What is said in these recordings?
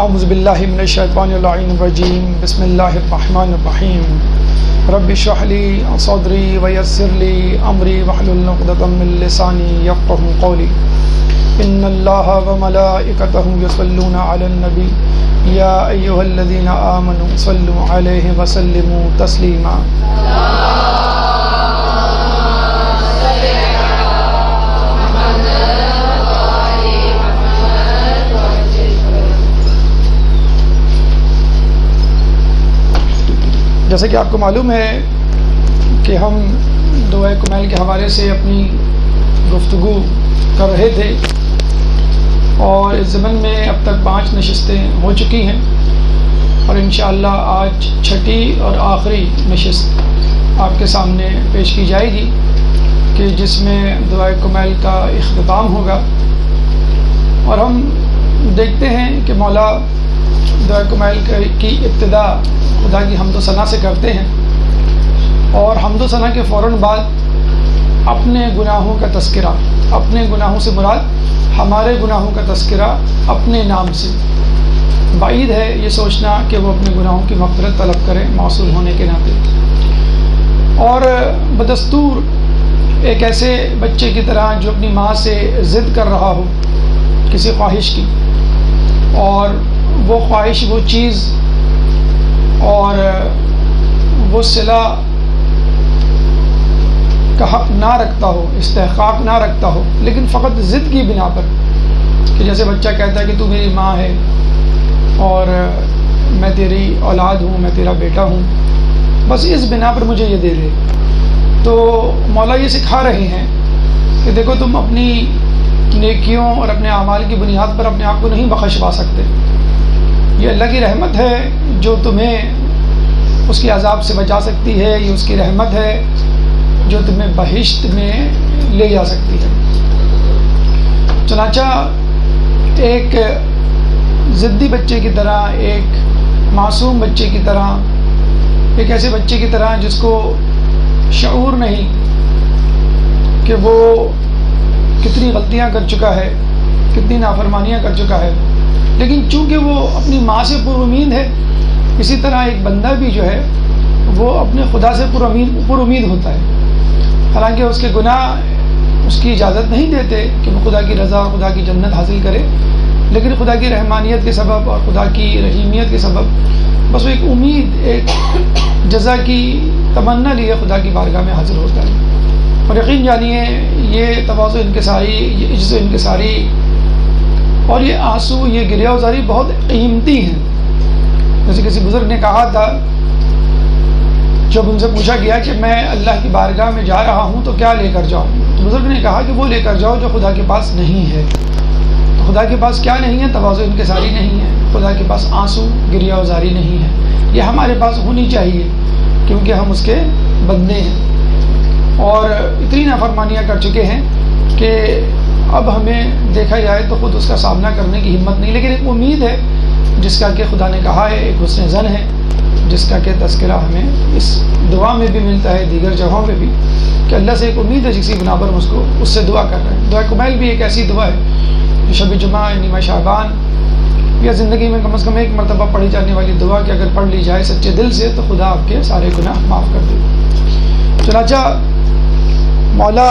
اعوذ باللہ من الشیطان اللعین الرجیم بسم اللہ الرحمن الرحیم رب اشرح لی صدری ویسر لی امری واحلل عقدۃ من لسانی یفقهوا قولی ان اللہ وملائکتہ یصلون علی النبی یا ایھا الذین آمنوا صلوا علیہ وسلموا تسلیما۔ جیسا کہ آپ کو معلوم ہے کہ ہم دعائے کمیل کے حوالے سے اپنی گفتگو کر رہے تھے اور اس ضمن میں اب تک 5 نشستیں ہو چکی ہیں اور انشاءاللہ آج چھٹی اور آخری نشست آپ کے سامنے پیش کی جائے گی کہ جس میں دعائے کمیل کا اختتام ہوگا۔ اور ہم دیکھتے ہیں کہ مولا دعائے کمیل کی ابتدا خدا کی حمد و ثنا سے کرتے ہیں اور حمد و ثنا کے فوراً بعد اپنے گناہوں کا تذکرہ، اپنے گناہوں سے مراد ہمارے گناہوں کا تذکرہ اپنے نام سے۔ بعید ہے یہ سوچنا کہ وہ اپنے گناہوں کی مغفرت طلب کریں معصوم ہونے کے ناطے۔ اور بدستور ایک ایسے بچے کی طرح جو اپنی ماں سے ضد کر رہا ہو کسی خواہش کی اور وہ خواہش، وہ چیز اور وہ صلہ کا حق نہ رکھتا ہو، استحقاق نہ رکھتا ہو، لیکن فقط ضد کی بنا پر کہ جیسے بچہ کہتا ہے کہ تو میری ماں ہے اور میں تیری اولاد ہوں، میں تیرا بیٹا ہوں، بس اس بنا پر مجھے یہ دے دے۔ تو مولا یہ سکھا رہے ہیں کہ دیکھو تم اپنی نیکیوں اور اپنے اعمال کی بنیاد پر اپنے آپ کو نہیں بخشوا سکتے۔ یہ اللہ کی رحمت ہے جو تمہیں اس کے عذاب سے بچا سکتی ہے، یہ اس کی رحمت ہے جو تمہیں بہشت میں لے جا سکتی ہے۔ چنانچہ ایک ضدی بچے کی طرح، ایک معصوم بچے کی طرح، ایک ایسے بچے کی طرح جس کو شعور نہیں کہ وہ کتنی غلطیاں کر چکا ہے، کتنی نافرمانیاں کر چکا ہے، لیکن چونکہ وہ اپنی ماں سے پر امید ہے، اسی طرح ایک بندہ بھی جو ہے وہ اپنے خدا سے پر امید ہوتا ہے۔ حالانکہ اس کے گناہ اس کی اجازت نہیں دیتے کہ وہ خدا کی رضا، خدا کی جنت حاصل کرے، لیکن خدا کی رحمانیت کے سبب اور خدا کی رحیمیت کے سبب بس وہ ایک امید، ایک جزا کی تمنا لیے خدا کی بارگاہ میں حاضر ہوتا ہے۔ اور یقین جانیے یہ تواضع انکساری، یہ عجز و انکساری اور یہ آنسو، یہ گریہ وزاری بہت قیمتی ہیں۔ جیسے کسی بزرگ نے کہا تھا، جب ان سے پوچھا گیا کہ میں اللہ کی بارگاہ میں جا رہا ہوں تو کیا لے کر جاؤں، تو بزرگ نے کہا کہ وہ لے کر جاؤ جو خدا کے پاس نہیں ہے۔ تو خدا کے پاس کیا نہیں ہے؟ تواضع انکساری نہیں ہے، خدا کے پاس آنسو گریہ وزاری نہیں ہے۔ یہ ہمارے پاس ہونی چاہیے کیونکہ ہم اس کے بندے ہیں اور اتنی نافرمانیاں کر چکے ہیں کہ اب ہمیں دیکھا جائے تو خود اس کا سامنا کرنے کی ہمت نہیں، لیکن ایک امید ہے جس کا کہ خدا نے کہا ہے، ایک حسن ظن ہے جس کا کہ تذکرہ ہمیں اس دعا میں بھی ملتا ہے، دیگر جگہوں میں بھی، کہ اللہ سے ایک امید ہے جسی بنا پر ہم اس سے دعا کر رہے ہیں۔ دعا کمیل بھی ایک ایسی دعا ہے جو شب جمعہ، نیمہ شعبان یا زندگی میں کم از کم ایک مرتبہ پڑھی جانے والی دعا کہ اگر پڑھ لی جائے سچے دل سے تو خدا آپ کے سارے گناہ معاف کر دے۔ چنانچہ مولا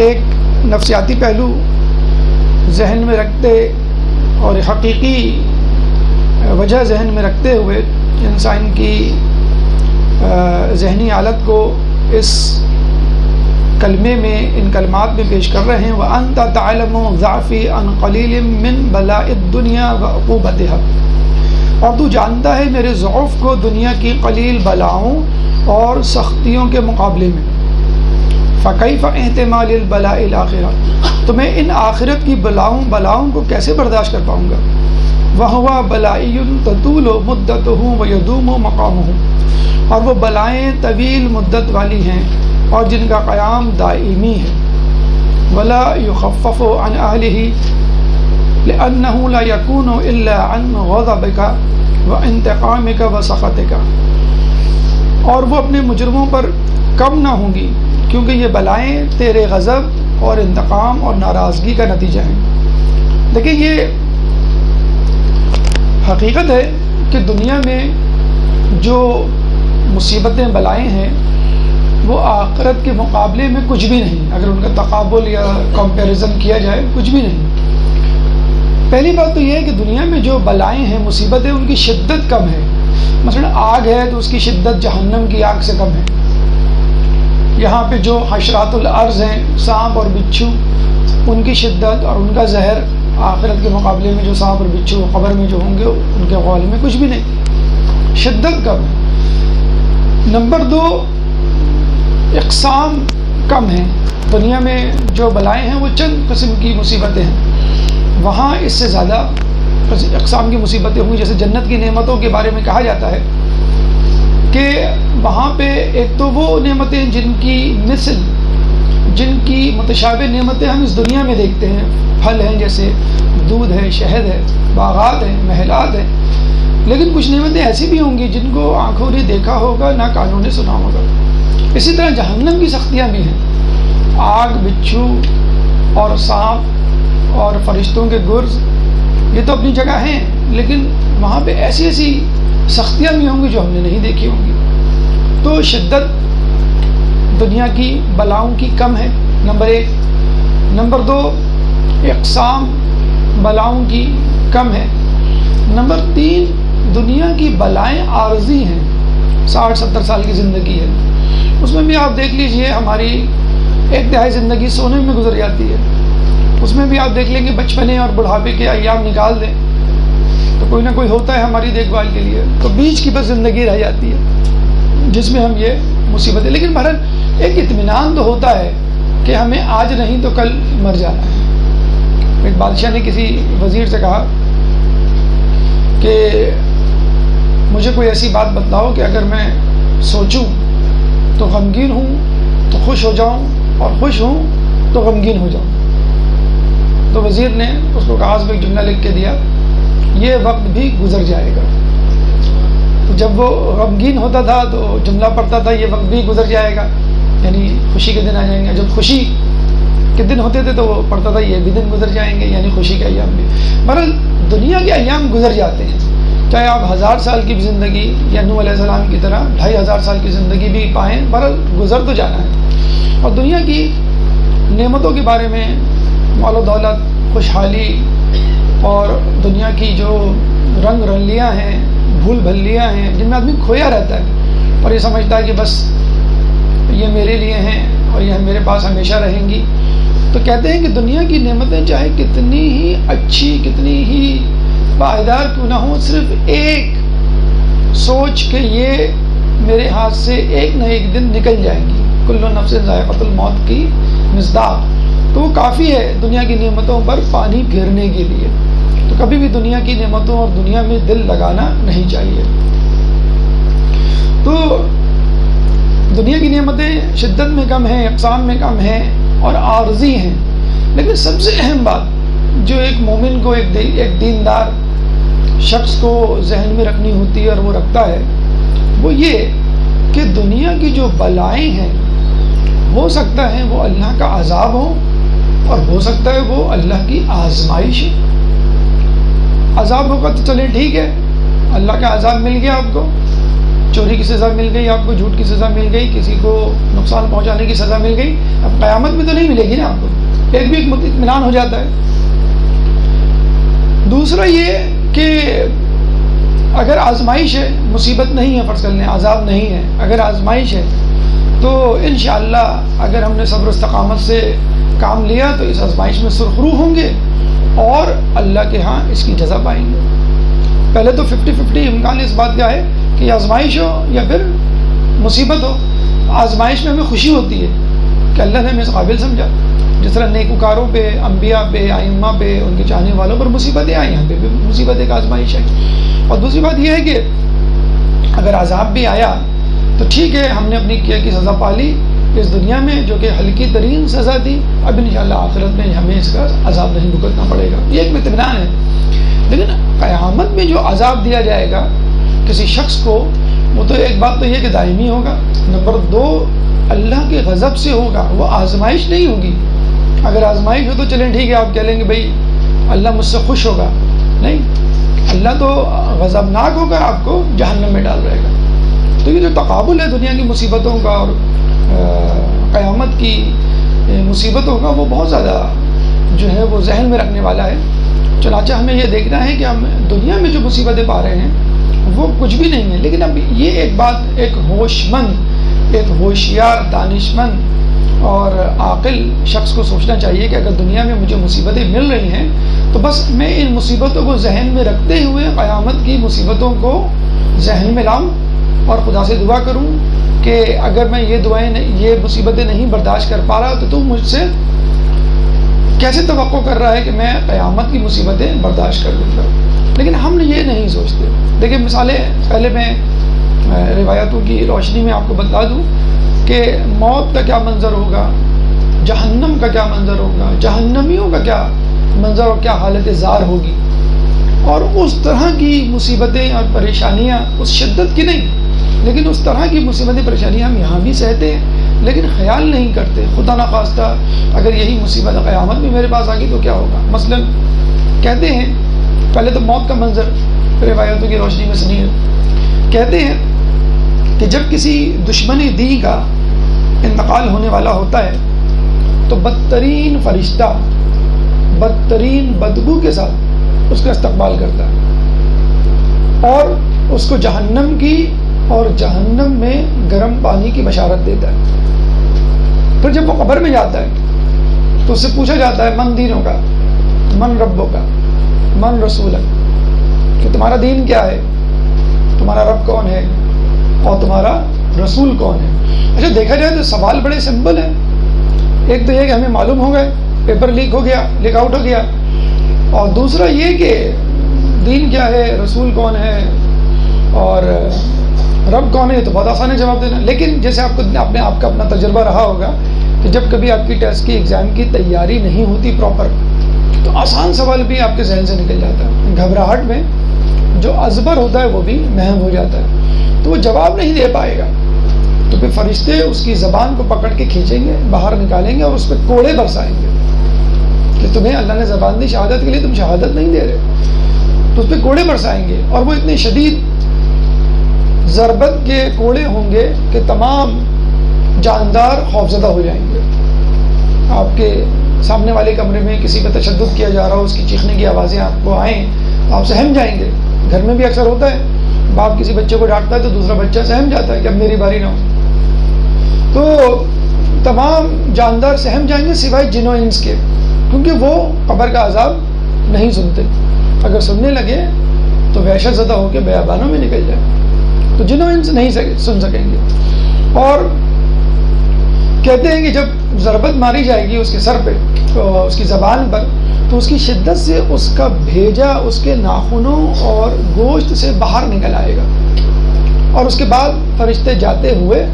ایک نفسیاتی پہلو ذہن میں رکھتے اور حقیقی وجہ ذہن میں رکھتے ہوئے انسان کی ذہنی حالت کو اس کلمے میں، ان کلمات میں پیش کر رہے ہیں۔ وَأَنْتَ تَعْلَمُ ضَعْفِي عَنْ قَلِيلٍ مِّن بَلَاءِ الدُّنْيَا وَعُقُوبَتِهَا، اور تو جانتا ہے میرے ضعف کو دنیا کی قلیل بلاؤں اور سختیوں کے مقابلے میں۔ فَكَيْفَ احتمال البلاء الآخرہ، تو میں ان آخرت کی بلاؤں کو کیسے برداشت کر پاؤں گا۔ وَهُوَ بَلَائِيٌّ تَطُولُ مُدَّتُهُ وَيَدُومُ مَقَامُهُ، اور وہ بلائیں طویل مدت والی ہیں اور جن کا قیام دائمی ہے۔ وَلَا يُخَفَّفُ عَنْ أَهْلِهِ لِأَنَّهُ لَا يَكُونُ إِلَّا عَنْ غَضَبِكَ وَانْتِقَامِكَ وَسَخَطِكَ، اور وہ اپنے مجرموں پر کم نہ ہوں گی کیونکہ یہ بلائیں تیرے غضب اور انتقام اور ناراضگی کا نتیجہ ہیں۔ دیکھیں یہ حقیقت ہے کہ دنیا میں جو مصیبتیں بلائیں ہیں وہ آخرت کے مقابلے میں کچھ بھی نہیں. اگر ان کا تقابل یا کمپیریزن کیا جائے کچھ بھی نہیں. پہلی بات تو یہ ہے کہ دنیا میں جو بلائیں ہیں مصیبتیں ان کی شدت کم ہے. مثلا آگ ہے تو اس کی شدت جہنم کی آگ سے کم ہے. یہاں پہ جو حشرات الارض ہیں سانپ اور بچھو ان کی شدت اور ان کا زہر آخرت کے مقابلے میں جو سانپ اور بچھو قبر میں جو ہوں گے ان کے قبال میں کچھ بھی نہیں. شدت کم ہے. نمبر 2 اقسام کم ہیں. دنیا میں جو بلائیں ہیں وہ چند قسم کی مصیبتیں ہیں. وہاں اس سے زیادہ اقسام کی مصیبتیں ہوں گی. جیسے جنت کی نعمتوں کے بارے میں کہا جاتا ہے کہ وہاں پہ ایک تو وہ نعمتیں جن کی متشابہ نعمتیں ہم اس دنیا میں دیکھتے ہیں. پھل ہیں جیسے دودھ ہے، شہد ہے، باغات ہیں، محلات ہیں. لیکن کچھ نعمتیں ایسی بھی ہوں گی جن کو آنکھوں نے دیکھا ہوگا نہ کانوں نے سنا ہوگا. اسی طرح جہنم کی سختیاں بھی ہیں. آگ، بچھو اور سانپ اور فرشتوں کے گرز یہ تو اپنی جگہ ہیں، لیکن وہاں پہ ایسی ایسی سختیاں بھی ہوں گی جو ہم نے نہیں دیکھی ہوں گی. تو شدت دنیا کی بلاؤں کی کم ہے، نمبر 1. نمبر 2 اقسام بلاؤں کی کم ہے. نمبر 3 دنیا کی بلائیں عارضی ہیں. 60-70 سال کی زندگی ہے، اس میں بھی آپ دیکھ لیجئے ہماری 1/3 زندگی سونے میں گزر جاتی ہے. اس میں بھی آپ دیکھ لیں گے بچپنے اور بڑھاپے کے ایام نکال دیں تو کوئی نہ کوئی ہوتا ہے ہماری دیکھ بھال کے لیے. تو بیچ کی بس زندگی رہ جاتی ہے جس میں ہم یہ مصیبتیں. لیکن بہرحال ایک اطمینان تو ہوتا ہے کہ ہمیں آج نہیں تو کل مر جانا ہے. ایک بادشاہ نے کسی وزیر سے کہا کہ مجھے کوئی ایسی بات بتلاؤ کہ اگر میں سوچوں تو غمگین ہوں تو خوش ہو جاؤں اور خوش ہوں تو غمگین ہو جاؤں. تو وزیر نے اس کو کاغذ پہ ایک جملہ لکھ کے دیا، یہ وقت بھی گزر جائے گا. تو جب وہ غمگین ہوتا تھا تو جملہ پڑھتا تھا یہ وقت بھی گزر جائے گا، یعنی خوشی کے دن آ جائیں گے. جب خوشی کے دن ہوتے تھے تو وہ پڑھتا تھا یہ بھی دن گزر جائیں گے، یعنی خوشی کے ایام بھی. بہرحال دنیا کے ایام گزر جاتے ہیں، چاہے آپ 1000 سال کی بھی زندگی یا نوح علیہ السلام کی طرح 2500 سال کی زندگی بھی پائیں، بہرحال گزر تو جانا ہے. اور دنیا کی نعمتوں کے بارے میں مال و دولت، خوشحالی اور دنیا کی جو رنگ رلیاں ہیں، بھول بھلیاں ہیں جن میں آدمی کھویا رہتا ہے اور یہ سمجھتا ہے کہ بس یہ میرے لیے ہیں اور یہ میرے پاس ہمیشہ رہیں گی. تو کہتے ہیں کہ دنیا کی نعمتیں چاہے کتنی ہی اچھی، کتنی ہی پائیدار کیوں نہ ہوں، صرف ایک سوچ کہ یہ میرے ہاتھ سے ایک نہ ایک دن نکل جائیں گی. کل نفس ذائقۃ الموت کی مصداق، تو وہ کافی ہے دنیا کی نعمتوں پر پانی پھیرنے کے لیے. تو کبھی بھی دنیا کی نعمتوں اور دنیا میں دل لگانا نہیں چاہیے. تو دنیا کی نعمتیں شدت میں کم ہیں، اقسام میں کم ہیں اور عارضی ہیں. لیکن سب سے اہم بات جو ایک مومن کو، ایک دیندار شخص کو ذہن میں رکھنی ہوتی ہے اور وہ رکھتا ہے، وہ یہ کہ دنیا کی جو بلائیں ہیں ہو سکتا ہے وہ اللہ کا عذاب ہو اور ہو سکتا ہے وہ اللہ کی آزمائش ہے. عذاب ہوگا تو چلیں ٹھیک ہے، اللہ کا عذاب مل گیا آپ کو، چوری کی سزا مل گئی آپ کو، جھوٹ کی سزا مل گئی، کسی کو نقصان پہنچانے کی سزا مل گئی. اب قیامت میں تو نہیں ملے گی نا آپ کو، ایک بھی ایک اطمینان ہو جاتا ہے. دوسرا یہ کہ اگر آزمائش ہے، مصیبت نہیں ہے، فرض کر لیں عذاب نہیں ہے، اگر آزمائش ہے تو انشاءاللہ اگر ہم نے صبر و استقامت سے کام لیا تو اس آزمائش میں سرخرو ہوں گے اور اللہ کے ہاں اس کی جزا پائیں گے. پہلے تو 50-50 امکان اس بات کا ہے کہ آزمائش ہو یا پھر مصیبت ہو. آزمائش میں ہمیں خوشی ہوتی ہے کہ اللہ نے ہمیں اس قابل سمجھا. جس طرح نیکوکاروں پہ، انبیاء پہ، ائمہ پہ، ان کے چاہنے والوں پر مصیبتیں آئیں، یہاں پہ بھی مصیبت ایک آزمائش ہے. اور دوسری بات یہ ہے کہ اگر عذاب بھی آیا تو ٹھیک ہے، ہم نے اپنی کیا کی سزا پا لی اس دنیا میں جو کہ ہلکی ترین سزا تھی. اب انشاءاللہ آخرت میں ہمیں اس کا عذاب نہیں بھگتنا پڑے گا، یہ ایک اطمینان ہے. لیکن قیامت میں جو عذاب دیا جائے گا کسی شخص کو، وہ تو ایک بات تو یہ کہ دائمی ہوگا. نمبر 2 اللہ کے غضب سے ہوگا، وہ آزمائش نہیں ہوگی. اگر آزمائش ہو تو چلیں ٹھیک ہے، آپ کہہ لیں گے بھائی اللہ مجھ سے خوش ہوگا، نہیں. اللہ تو غضبناک ہو کر آپ کو جہنم میں ڈال رہے گا۔ تو یہ جو تقابل ہے دنیا کی مصیبتوں کا اور قیامت کی مصیبتوں کا، وہ بہت زیادہ جو ہے وہ ذہن میں رکھنے والا ہے۔ چنانچہ ہمیں یہ دیکھنا ہے کہ ہم دنیا میں جو مصیبتیں پا رہے ہیں وہ کچھ بھی نہیں ہے، لیکن اب یہ ایک بات ایک ہوش مند، ایک ہوشیار، دانش مند اور عاقل شخص کو سوچنا چاہیے کہ اگر دنیا میں مجھے مصیبتیں مل رہی ہیں تو بس میں ان مصیبتوں کو ذہن میں رکھتے ہوئے قیامت کی مصیبتوں کو ذہن میں لاؤں اور خدا سے دعا کروں کہ اگر میں یہ مصیبتیں نہیں برداشت کر پا رہا تو تم مجھ سے کیسے توقع کر رہا ہے کہ میں قیامت کی مصیبتیں برداشت کر لوں گا۔ لیکن ہم یہ نہیں سوچتے۔ دیکھیں مثالیں، پہلے میں روایتوں کی روشنی میں آپ کو بتا دوں کہ موت کا کیا منظر ہوگا، جہنم کا کیا منظر ہوگا، جہنمیوں کا کیا منظر اور کیا حالت زار ہوگی، اور اس طرح کی مصیبتیں اور پریشانیاں، اس شدت کی نہیں لیکن اس طرح کی مصیبتیں پریشانیاں ہم یہاں بھی سہتے ہیں، لیکن خیال نہیں کرتے خدا نخواستہ اگر یہی مصیبت قیامت میں میرے پاس آ گئی تو کیا ہوگا۔ مثلا کہتے ہیں، پہلے تو موت کا منظر روایتوں کی روشنی میں سنیے، کہتے ہیں کہ جب کسی دشمنی دین کا انتقال ہونے والا ہوتا ہے تو بدترین فرشتہ بدترین بدبو کے ساتھ اس کا استقبال کرتا ہے اور اس کو جہنم کی اور جہنم میں گرم پانی کی بشارت دیتا ہے۔ پھر جب وہ قبر میں جاتا ہے تو اس سے پوچھا جاتا ہے من دینوں کا، من ربوں کا، من رسولک، کہ تمہارا دین کیا ہے، تمہارا رب کون ہے اور تمہارا رسول کون ہے۔ اچھا دیکھا جائے تو سوال بڑے سمپل ہیں، ایک تو یہ کہ ہمیں معلوم ہو گئے، پیپر لیک ہو گیا، لیک آؤٹ ہو گیا، اور دوسرا یہ کہ دین کیا ہے، رسول کون ہے اور رب کون ہے، تو بہت آسان ہے جواب دینا۔ لیکن جیسے آپ نے آپ کا اپنا تجربہ رہا ہوگا کہ جب کبھی آپ کی ٹیسٹ کی ایگزام کی تیاری نہیں ہوتی پراپر تو آسان سوال بھی آپ کے ذہن سے نکل جاتا ہے، گھبراہٹ میں جو ازبر ہوتا ہے وہ بھی محو ہو جاتا ہے، تو وہ جواب نہیں دے پائے گا۔ تو پھر فرشتے اس کی زبان کو پکڑ کے کھینچیں گے، باہر نکالیں گے اور اس پہ کوڑے برسائیں گے کہ تمہیں اللہ نے زبان دی شہادت کے لیے، تم شہادت نہیں دے رہے، تو اس پہ کوڑے برسائیں گے اور وہ اتنے شدید ضربت کے کوڑے ہوں گے کہ تمام جاندار خوفزدہ ہو جائیں گے۔ آپ کے سامنے والے کمرے میں کسی پہ تشدد کیا جا رہا ہو، اس کی چیخنے کی آوازیں آپ کو آئیں، آپ سہم جائیں گے۔ گھر میں بھی اکثر ہوتا ہے، باپ کسی بچے کو ڈانٹتا ہے تو دوسرا بچہ سہم جاتا ہے کہ اب میری باری نہ ہو، تو تمام جاندار سہم جائیں گے سوائے جن و انس کے، کیونکہ وہ قبر کا عذاب نہیں سنتے، اگر سننے لگے تو وحشت زدہ ہو کے بیابانوں میں نکل جائے، تو جن و انس نہیں سن سکیں گے۔ اور کہتے ہیں کہ جب ضربت ماری جائے گی اس کے سر پہ، اس کی زبان پر، تو اس کی شدت سے اس کا بھیجا اس کے ناخنوں اور گوشت سے باہر نکل آئے گا، اور اس کے بعد فرشتے جاتے ہوئے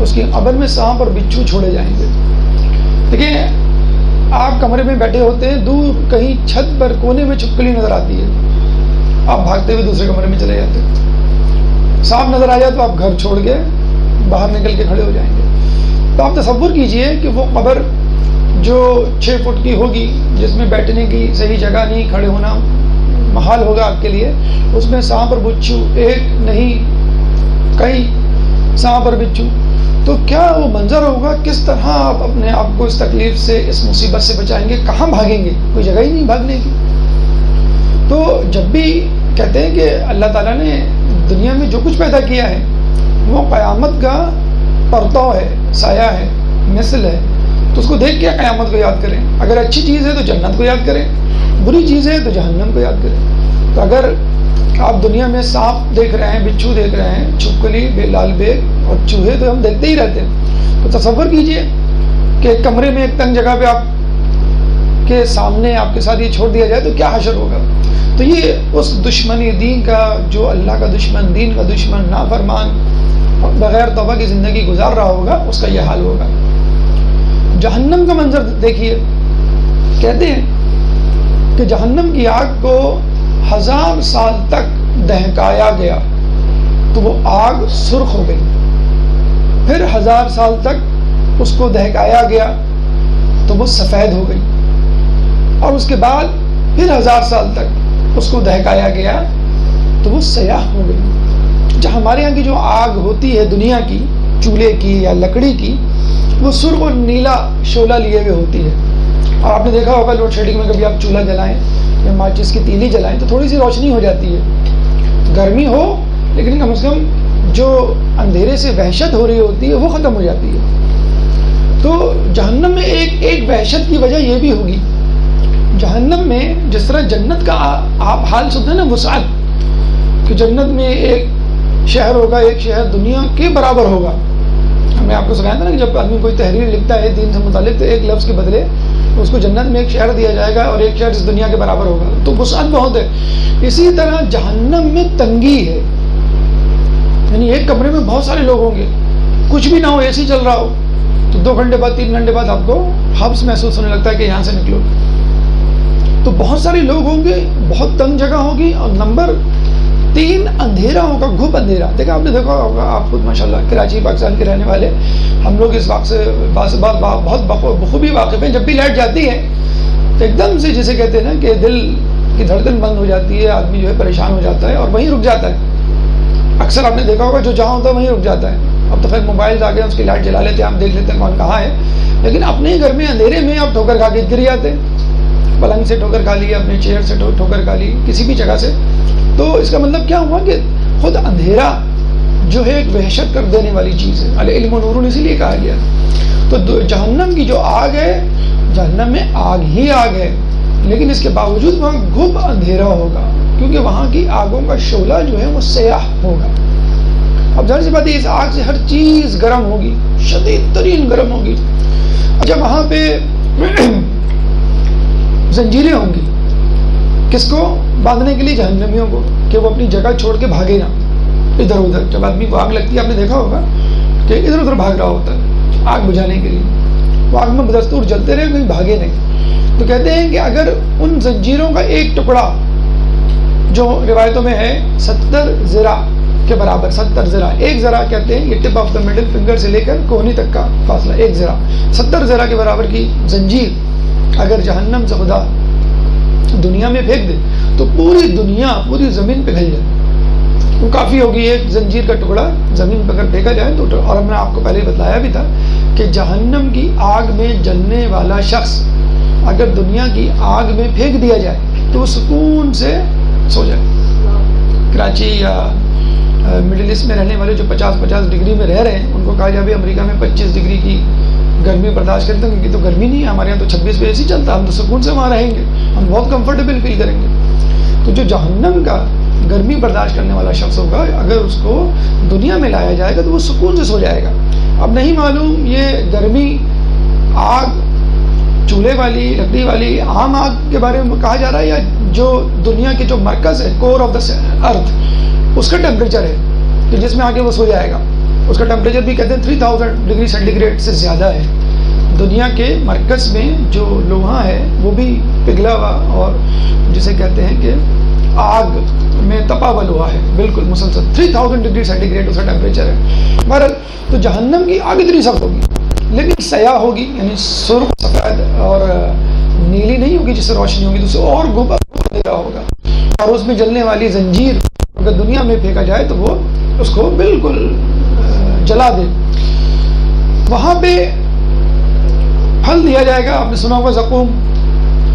اس کی قبر میں سانپ اور بچھو چھوڑے جائیں گے۔ دیکھیں آپ کمرے میں بیٹھے ہوتے ہیں، دور کہیں چھت پر کونے میں چھپکلی نظر آتی ہے، آپ بھاگتے ہوئے دوسرے کمرے میں چلے جاتے ہیں، سانپ نظر آ جائے تو آپ گھر چھوڑ کے باہر نکل کے کھڑے ہو جائیں گے۔ تو آپ تصور کیجئے کہ وہ قبر جو 6 فٹ کی ہوگی، جس میں بیٹھنے کی صحیح جگہ نہیں، کھڑے ہونا محال ہوگا آپ کے لیے، اس میں سانپ اور بچھو، ایک نہیں کئی سانپ اور بچھو، تو کیا وہ منظر ہوگا، کس طرح آپ اپنے آپ کو اس تکلیف سے، اس مصیبت سے بچائیں گے، کہاں بھاگیں گے، کوئی جگہ ہی نہیں بھاگنے کی۔ تو جب بھی کہتے ہیں کہ اللہ تعالیٰ نے دنیا میں جو کچھ پیدا کیا ہے وہ قیامت کا پرتو ہے، سایہ ہے، مثل ہے، تو اس کو دیکھ کے قیامت کو یاد کریں۔ اگر اچھی چیز ہے تو جنت کو یاد کریں، بری چیز ہے تو جہنم کو یاد کریں۔ تو اگر آپ دنیا میں سانپ دیکھ رہے ہیں، بچھو دیکھ رہے ہیں، چھپکلی، لال بیگ اور چوہے تو ہم دیکھتے ہی رہتے ہیں، تو تصور کیجئے کہ ایک کمرے میں ایک تنگ جگہ پہ آپ کے سامنے آپ کے ساتھ یہ چھوڑ دیا جائے تو کیا حشر ہوگا۔ تو یہ اس دشمنی دین کا، جو اللہ کا دشمن، دین کا دشمن، نافرمان، بغیر توبہ کی زندگی گزار رہا ہوگا، اس کا یہ حال ہوگا۔ جہنم کا منظر دیکھیے، کہتے ہیں کہ جہنم کی آگ کو 1000 سال تک دہکایا گیا تو وہ آگ سرخ ہو گئی، پھر 1000 سال تک اس کو دہکایا گیا تو وہ سفید ہو گئی، اور اس کے بعد پھر 1000 سال تک اس کو دہکایا گیا تو وہ سیاہ ہو گئی. جو ہمارے یہاں کی جو آگ ہوتی ہے دنیا کی چولہے کی یا لکڑی کی، وہ سرخ اور نیلا شعلہ لیے ہوئے ہوتی ہے. اور آپ نے دیکھا ہوگا لوڈ شیڈنگ میں کبھی آپ چولہا جلائیں یا ماچس کی تیلی جلائیں تو تھوڑی سی روشنی ہو جاتی ہے، گرمی ہو لیکن کم از کم جو اندھیرے سے وحشت ہو رہی ہوتی ہے وہ ختم ہو جاتی ہے. تو جہنم میں ایک وحشت کی وجہ یہ بھی ہوگی. جہنم میں جس طرح جنت کا آپ حال سنتے ہیں نا، وسعت، کہ جنت میں ایک شہر ہوگا، ایک شہر دنیا کے برابر ہوگا. ہم نے آپ کو سنایا تھا نا کہ جب آدمی کوئی تحریر لکھتا ہے دین سے متعلق تو ایک لفظ کے بدلے اس کو جنت میں ایک شہر دیا جائے گا اور ایک شہر اس دنیا کے برابر ہوگا. تو وسعت بہت ہے. اسی طرح جہنم میں تنگی ہے، یعنی ایک کمرے میں بہت سارے لوگ ہوں گے، کچھ بھی نہ ہو، اے سی چل رہا ہو تو 2 گھنٹے بعد 3 گھنٹے بعد آپ کو حبس محسوس ہونے لگتا ہے کہ یہاں سے نکلو. تو بہت سارے لوگ ہوں گے، بہت تنگ جگہ ہوگی. اور نمبر 3 اندھیرا ہوگا، گھپ اندھیرا. دیکھا آپ نے دیکھا ہوگا، آپ خود ماشاءاللہ کراچی پاکستان کے رہنے والے ہم لوگ اس وقت سے بہت بخوبی واقف ہیں. جب بھی لائٹ جاتی ہے تو ایک دم سے جسے کہتے ہیں نا کہ دل کی دھڑکن بند ہو جاتی ہے، آدمی جو ہے پریشان ہو جاتا ہے اور وہیں رک جاتا ہے. اکثر آپ نے دیکھا ہوگا جو جہاں ہوتا ہے وہیں رک جاتا ہے. اب تو خیر موبائل آ گئے، اس کی لائٹ جلا لیتے ہیں، آپ دیکھ لیتے ہیں کون کہاں ہے. لیکن اپنے ہی گھر میں اندھیرے میں آپ ٹھوکر کھا کے گر جاتے ہیں. پلنگ سے ٹھوکر کھا لی، اپنے چیئر سے ٹھوکر کھا لی، کسی بھی جگہ سے. تو اس کا مطلب کیا ہوا کہ خود اندھیرا جو ہے ایک وحشت کر دینے والی چیز ہے. العلم نور، اسی لیے کہا گیا. تو جہنم کی جو آگ ہے، جہنم میں آگ ہی آگ ہے، لیکن اس کے باوجود وہاں گھپ اندھیرا ہوگا کیونکہ وہاں کی آگوں کا شعلہ جو ہے وہ سیاہ ہوگا. اب ظاہر سی بات ہے اس آگ سے ہر چیز گرم ہوگی، شدید ترین گرم ہوگی. اچھا وہاں پہ زنجیریں ہوں گی، کس کو باندھنے کے لیے؟ جہنمیوں کو، کہ وہ اپنی جگہ چھوڑ کے بھاگے نہ ادھر ادھر. جب آدمی کو آگ لگتی ہے آپ نے دیکھا ہوگا کہ ادھر ادھر بھاگ رہا ہوتا ہے آگ بجھانے کے لیے. وہ آگ میں بدستور جلتے رہے، کہیں بھاگے نہیں. تو کہتے ہیں کہ اگر ان زنجیروں کا ایک ٹکڑا جو روایتوں میں ہے 70 ذراع کے برابر، 70 ذراع، ایک ذراع کہتے ہیں یہ tip of the middle finger سے لے کر کوہنی تک کا فاصلہ، ایک ذراع، 70 ذراع کے برابر کی زنجیر اگر جہنم سے خدا دنیا میں پھینک دے تو پوری دنیا، پوری زمین پگھل جائے. وہ کافی ہوگی ایک زنجیر کا ٹکڑا زمین پہ اگر پھینکا جائے تو. اور ہم نے آپ کو پہلے بتلایا بھی تھا کہ جہنم کی آگ میں جلنے والا شخص اگر دنیا کی آگ میں پھینک دیا جائے تو وہ سکون سے سو جائے. کراچی یا مڈل ایسٹ میں رہنے والے جو 50 ڈگری میں رہ رہے ہیں ان کو کہا جائے امریکہ میں 25 ڈگری کی گرمی برداشت کرتے ہیں، کیونکہ تو گرمی نہیں ہے، ہمارے یہاں تو 26 پہ اے سی چلتا ہے، ہم تو سکون سے وہاں رہیں گے، ہم بہت کمفرٹیبل فیل کریں گے. تو جو جہنم کا گرمی برداشت کرنے والا شخص ہوگا اگر اس کو دنیا میں لایا جائے گا تو وہ سکون سے سو جائے گا. اب نہیں معلوم یہ گرمی آگ چولہے والی، لکڑی والی عام آگ کے بارے میں کہا جا رہا ہے یا جو دنیا کے جو مرکز ہے، کور آف دا ارتھ، اس کا ٹیمپریچر ہے کہ جس میں آگے وہ سو جائے گا. اس کا ٹیمپریچر بھی کہتے ہیں 3000 ڈگری سینٹی گریڈ سے زیادہ ہے. دنیا کے مرکز میں جو لوہا ہے وہ بھی پگھلا ہوا اور جسے کہتے ہیں کہ آگ میں تپا ہوا لوہا ہے، بالکل مسلسل 3000 ڈگری سینٹی گریڈ اس کا ٹیمپریچر ہے. بہرحال تو جہنم کی آگ اتنی سخت ہوگی لیکن سیاہ ہوگی، یعنی سرخ سفید اور نیلی نہیں ہوگی جس سے روشنی ہوگی، تو اسے اور گھبا ہوگا. اور اس میں جلنے والی زنجیر اگر دنیا میں پھینکا جائے تو وہ اس کو بالکل جلا دے. وہاں پہ پھل دیا جائے گا، آپ نے سنا ہوگا زقوم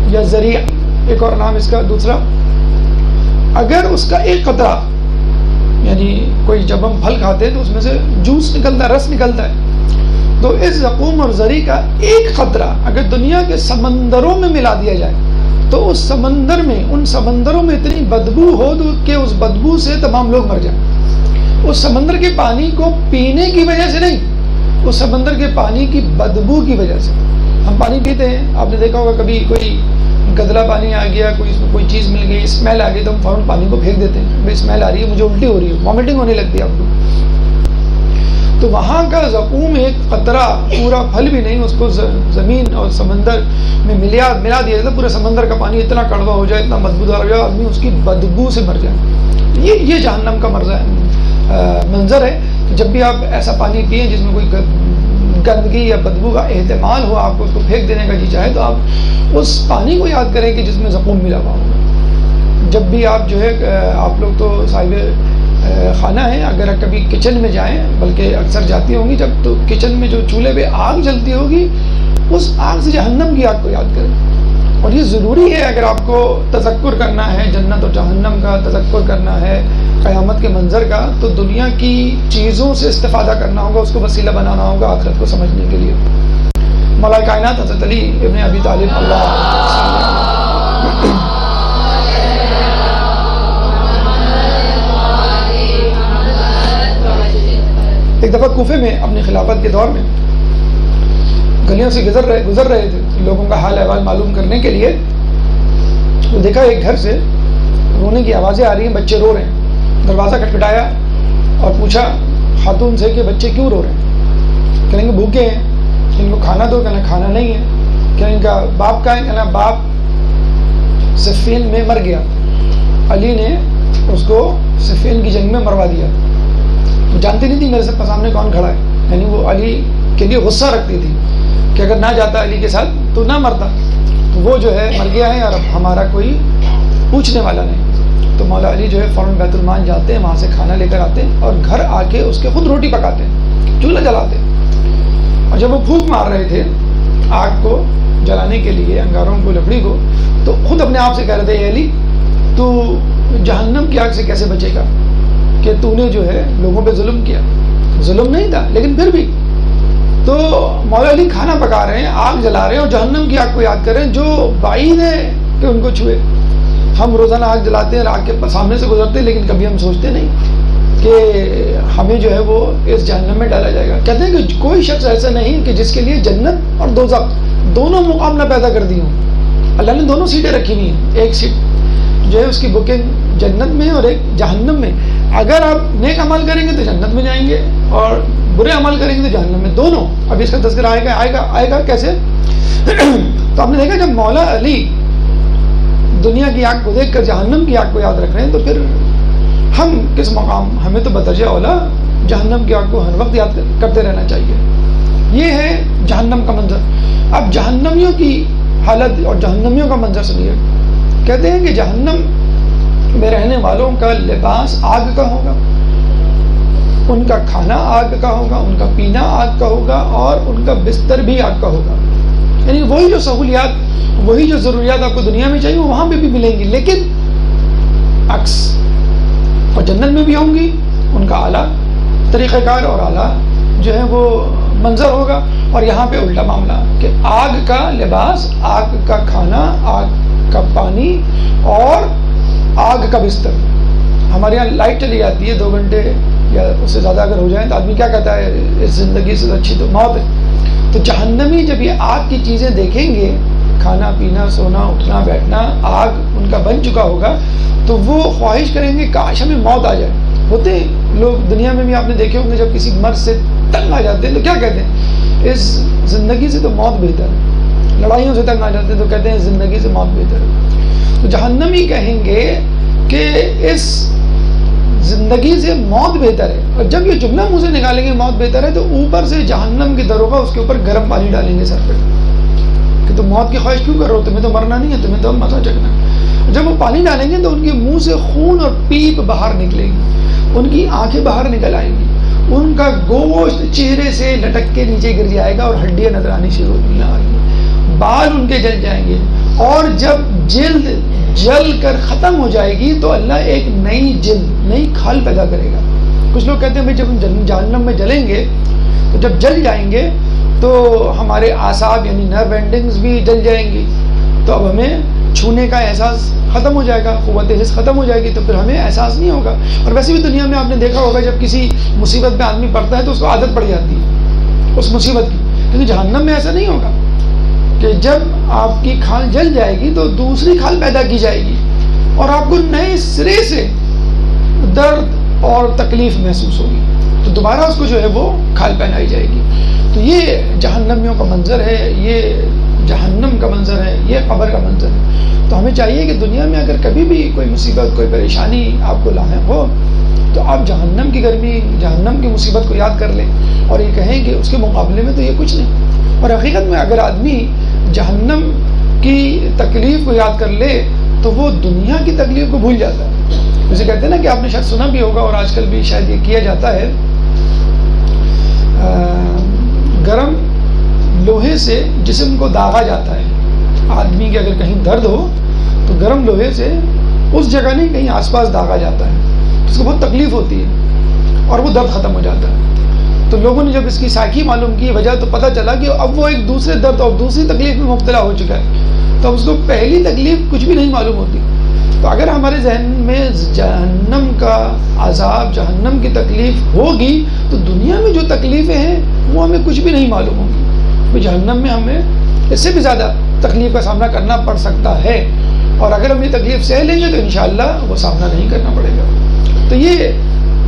یا ذریع، ایک اور نام اس کا دوسرا. اگر اس کا ایک قطرہ، یعنی کوئی جب ہم پھل کھاتے ہیں تو اس میں سے جوس نکلتا ہے، رس نکلتا ہے، تو اس زقوم اور ذریع کا ایک قطرہ اگر دنیا کے سمندروں میں ملا دیا جائے تو اس سمندر میں، ان سمندروں میں اتنی بدبو ہو کہ اس بدبو سے تمام لوگ مر جائیں. اس سمندر کے پانی کو پینے کی وجہ سے نہیں، اس سمندر کے پانی کی بدبو کی وجہ سے. ہم پانی پیتے ہیں، آپ نے دیکھا ہوگا کبھی کوئی گدلا پانی آ گیا، کوئی چیز مل گئی، اسمیل آ گئی تو ہم فوراً پانی کو پھینک دیتے ہیں، بھائی اسمیل آ رہی ہے، مجھے الٹی ہو رہی ہے، وامٹنگ ہونے لگتی ہے آپ کو. تو وہاں کا زقوم ایک قطرہ، پورا پھل بھی نہیں، اس کو زمین اور سمندر میں ملا دیا جاتا، پورے سمندر کا پانی اتنا کڑوا ہو جائے، اتنا بدبودار ہو جائے، آدمی اس کی بدبو سے مر جائے. یہ جہنم کا منظر ہے. جب بھی آپ ایسا پانی پئیں جس میں کوئی گندگی یا بدبو کا احتمال ہو، آپ کو اس کو پھینک دینے کا جی چاہے، تو آپ اس پانی کو یاد کریں کہ جس میں زقوم ملا ہوا ہوگا. جب بھی آپ جو ہے آپ لوگ تو صاحب خانہ ہیں، اگر کبھی کچن میں جائیں، بلکہ اکثر جاتی ہوں گی، جب تو کچن میں جو چولہے پہ آگ جلتی ہوگی اس آگ سے جہنم کی آگ کو یاد کریں. اور یہ ضروری ہے اگر آپ کو تذکر کرنا ہے جنت اور جہنم کا، تذکر کرنا ہے قیامت کے منظر کا، تو دنیا کی چیزوں سے استفادہ کرنا ہوگا، اس کو وسیلہ بنانا ہوگا آخرت کو سمجھنے کے لیے. مولا کائنات حضرت علی ابن ابی طالب ایک دفعہ کوفے میں اپنی خلافت کے دور میں گلیوں سے گزر رہے تھے لوگوں کا حال احوال معلوم کرنے کے لیے. تو دیکھا ایک گھر سے رونے کی آوازیں آ رہی ہیں، بچے رو رہے ہیں. دروازہ کھٹکھٹایا اور پوچھا خاتون سے کہ بچے کیوں رو رہے ہیں؟ کہیں گے بھوکے ہیں، ان کو کھانا دو، کہنا کھانا نہیں ہے. کیا ان کا باپ کہاں ہے؟ کہنا باپ صفین میں مر گیا، علی نے اس کو صفین کی جنگ میں مروا دیا. وہ جانتی نہیں تھی میرے سامنے کون کھڑا ہے، یعنی وہ علی کے لیے غصہ رکھتی تھی کہ اگر نہ جاتا علی کے ساتھ تو نہ مرتا. تو وہ جو ہے مر گیا ہے اور اب ہمارا کوئی پوچھنے والا نہیں. تو مولا علی جو ہے فوراً بیت المال جاتے ہیں، وہاں سے کھانا لے کر آتے ہیں اور گھر آ کے اس کے خود روٹی پکاتے ہیں، چولہا جلاتے ہیں. اور جب وہ پھونک مار رہے تھے آگ کو جلانے کے لیے، انگاروں کو، لکڑی کو، تو خود اپنے آپ سے کہہ رہے تھے اے علی تو جہنم کی آگ سے کیسے بچے گا کہ تو نے جو ہے لوگوں پہ ظلم کیا. ظلم نہیں تھا لیکن پھر بھی. تو مولا علی کھانا پکا رہے ہیں، آگ جلا رہے ہیں اور جہنم کی آگ کو یاد کر رہے ہیں جو بعید ہے کہ ان کو چھوئے. ہم روزانہ آگ جلاتے ہیں اور آگ کے سامنے سے گزرتے ہیں، لیکن کبھی ہم سوچتے نہیں کہ ہمیں جو ہے وہ اس جہنم میں ڈالا جائے گا. کہتے ہیں کہ کوئی شخص ایسا نہیں کہ جس کے لیے جنت اور دوزخ دونوں مقابلہ پیدا کر دی ہوں. اللہ نے دونوں سیٹیں رکھی ہوئی ہیں، ایک سیٹ جو ہے اس کی بکنگ جنت میں اور ایک جہنم میں. اگر آپ نیک عمل کریں گے تو جنت میں جائیں گے اور برے عمل کریں گے تو جہنم میں، دونوں. اب اس کا تذکرہ آئے گا کیسے؟ تو ہم نے دیکھا جب مولا علی دنیا کی آگ کو دیکھ کر جہنم کی آگ کو یاد رکھ رہے ہیں تو پھر ہم کس مقام، ہمیں تو بدرجہ اولا جہنم کی آگ کو ہر وقت یاد کرتے رہنا چاہیے. یہ ہے جہنم کا منظر. اب جہنمیوں کی حالت اور جہنمیوں کا منظر سنیے. کہتے ہیں کہ جہنم میں رہنے والوں کا لباس آگ کا ہوگا، ان کا کھانا آگ کا ہوگا، ان کا پینا آگ کا ہوگا اور ان کا بستر بھی آگ کا ہوگا. یعنی وہی جو سہولیات، وہی جو ضروریات آپ کو دنیا میں چاہیے وہ وہاں پہ بھی ملیں گی، لیکن عکس. اور جنت میں بھی ہوں گی، ان کا اعلیٰ طریقہ کار اور اعلیٰ جو ہے وہ منظر ہوگا. اور یہاں پہ الٹا معاملہ کہ آگ کا لباس، آگ کا کھانا، آگ کا پانی اور آگ کا بستر. ہمارے یہاں لائٹ چلی جاتی ہے 2 گھنٹے یا اس سے زیادہ اگر ہو جائیں تو آدمی کیا کہتا ہے اس زندگی سے اچھی تو موت ہے. تو جہنمی جب یہ آگ کی چیزیں دیکھیں گے، کھانا پینا، سونا، اٹھنا بیٹھنا آگ ان کا بن چکا ہوگا، تو وہ خواہش کریں گے کاش ہمیں موت آ جائے. ہوتے لوگ دنیا میں بھی آپ نے دیکھے ہوں گے جب کسی مرض سے تنگ آ جاتے ہیں تو کیا کہتے ہیں اس زندگی سے تو موت بہتر ہے. لڑائیوں سے تنگ آ جاتے ہیں تو کہتے ہیں زندگی سے موت بہتر ہے. تو جہنمی کہیں گے کہ اس زندگی سے موت بہتر ہے. اور جب یہ جملہ منہ سے نکالیں گے موت بہتر ہے تو اوپر سے جہنم کی دروغہ اس کے اوپر گرم پانی ڈالیں گے سر پہ کہ تم موت کی خواہش کیوں کر رہے ہو، تمہیں تو مرنا نہیں ہے، تمہیں تو مزہ چکنا ہے. جب وہ پانی ڈالیں گے تو ان کے منہ سے خون اور پیپ باہر نکلے گی، ان کی آنکھیں باہر نکل آئیں گی، ان کا گوشت چہرے سے لٹک کے نیچے گر جائے گا اور ہڈیاں نظر آنی شروع ہونے گی، بال ان کے جل جائیں گے. اور جب جلد جل کر ختم ہو جائے گی تو اللہ ایک نئی جلد، نئی کھال پیدا کرے گا. کچھ لوگ کہتے ہیں بھائی جب ہم جہنم میں جلیں گے تو جب جل جائیں گے تو ہمارے اعصاب یعنی نرو اینڈنگز بھی جل جائیں گی، تو اب ہمیں چھونے کا احساس ختم ہو جائے گا، قوت حس ختم ہو جائے گی، تو پھر ہمیں احساس نہیں ہوگا. اور ویسے بھی دنیا میں آپ نے دیکھا ہوگا جب کسی مصیبت میں آدمی پڑتا ہے تو اس کو عادت پڑ جاتی ہے اس مصیبت کی. لیکن جہنم میں ایسا نہیں ہوگا کہ جب آپ کی کھال جل جائے گی تو دوسری کھال پیدا کی جائے گی اور آپ کو نئے سرے سے درد اور تکلیف محسوس ہوگی، تو دوبارہ اس کو جو ہے وہ کھال پہنائی جائے گی. تو یہ جہنمیوں کا منظر ہے، یہ جہنم کا منظر ہے، یہ قبر کا منظر ہے. تو ہمیں چاہیے کہ دنیا میں اگر کبھی بھی کوئی مصیبت، کوئی پریشانی آپ کو لاحق ہو تو آپ جہنم کی گرمی، جہنم کی مصیبت کو یاد کر لیں اور یہ کہیں کہ اس کے مقابلے میں تو یہ کچھ نہیں. اور حقیقت میں اگر آدمی جہنم کی تکلیف کو یاد کر لے تو وہ دنیا کی تکلیف کو بھول جاتا ہے. جسے کہتے ہیں نا کہ آپ نے شاید سنا بھی ہوگا اور آج کل بھی شاید یہ کیا جاتا ہے، گرم لوہے سے جسم کو داغا جاتا ہے. آدمی کے اگر کہیں درد ہو تو گرم لوہے سے اس جگہ نہیں کہیں آس پاس داغا جاتا ہے، اس کو بہت تکلیف ہوتی ہے اور وہ درد ختم ہو جاتا ہے. تو لوگوں نے جب اس کی سائیکی معلوم کی وجہ تو پتہ چلا کہ اب وہ ایک دوسرے درد اور دوسری تکلیف میں مبتلا ہو چکا ہے، تو اب اس کو پہلی تکلیف کچھ بھی نہیں معلوم ہوتی. تو اگر ہمارے ذہن میں جہنم کا عذاب، جہنم کی تکلیف ہوگی تو دنیا میں جو تکلیفیں ہیں وہ ہمیں کچھ بھی نہیں معلوم ہوگی. تو جہنم میں ہمیں اس سے بھی زیادہ تکلیف کا سامنا کرنا پڑ سکتا ہے، اور اگر ہم یہ تکلیف سہ لیں گے تو انشاءاللہ وہ سامنا نہیں کرنا پڑے گا. تو یہ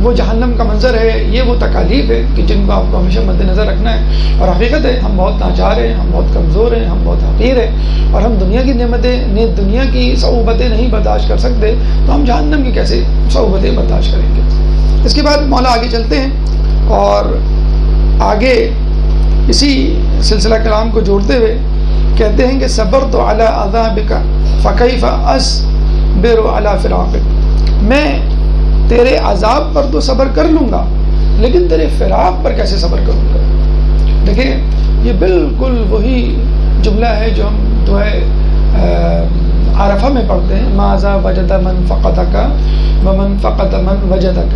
وہ جہنم کا منظر ہے، یہ وہ تکالیف ہے کہ جن کو آپ کو ہمیشہ مد نظر رکھنا ہے. اور حقیقت ہے ہم بہت لاچار ہیں، ہم بہت کمزور ہیں، ہم بہت حقیر ہیں، اور ہم دنیا کی نعمتیں، دنیا کی صعوبتیں نہیں برداشت کر سکتے، تو ہم جہنم کی کیسے صعوبتیں برداشت کریں گے. اس کے بعد مولا آگے چلتے ہیں اور آگے اسی سلسلہ کلام کو جوڑتے ہوئے کہتے ہیں کہ صبرت علی عذابک فکیف اصبر علی فراقک. میں تیرے عذاب پر تو صبر کر لوں گا، لیکن تیرے فراق پر کیسے صبر کروں گا. دیکھیں یہ بالکل وہی جملہ ہے جو ہم دعائے عرفہ میں پڑھتے ہیں، ماذا وجد من فقدک ومن فقد من وجدک،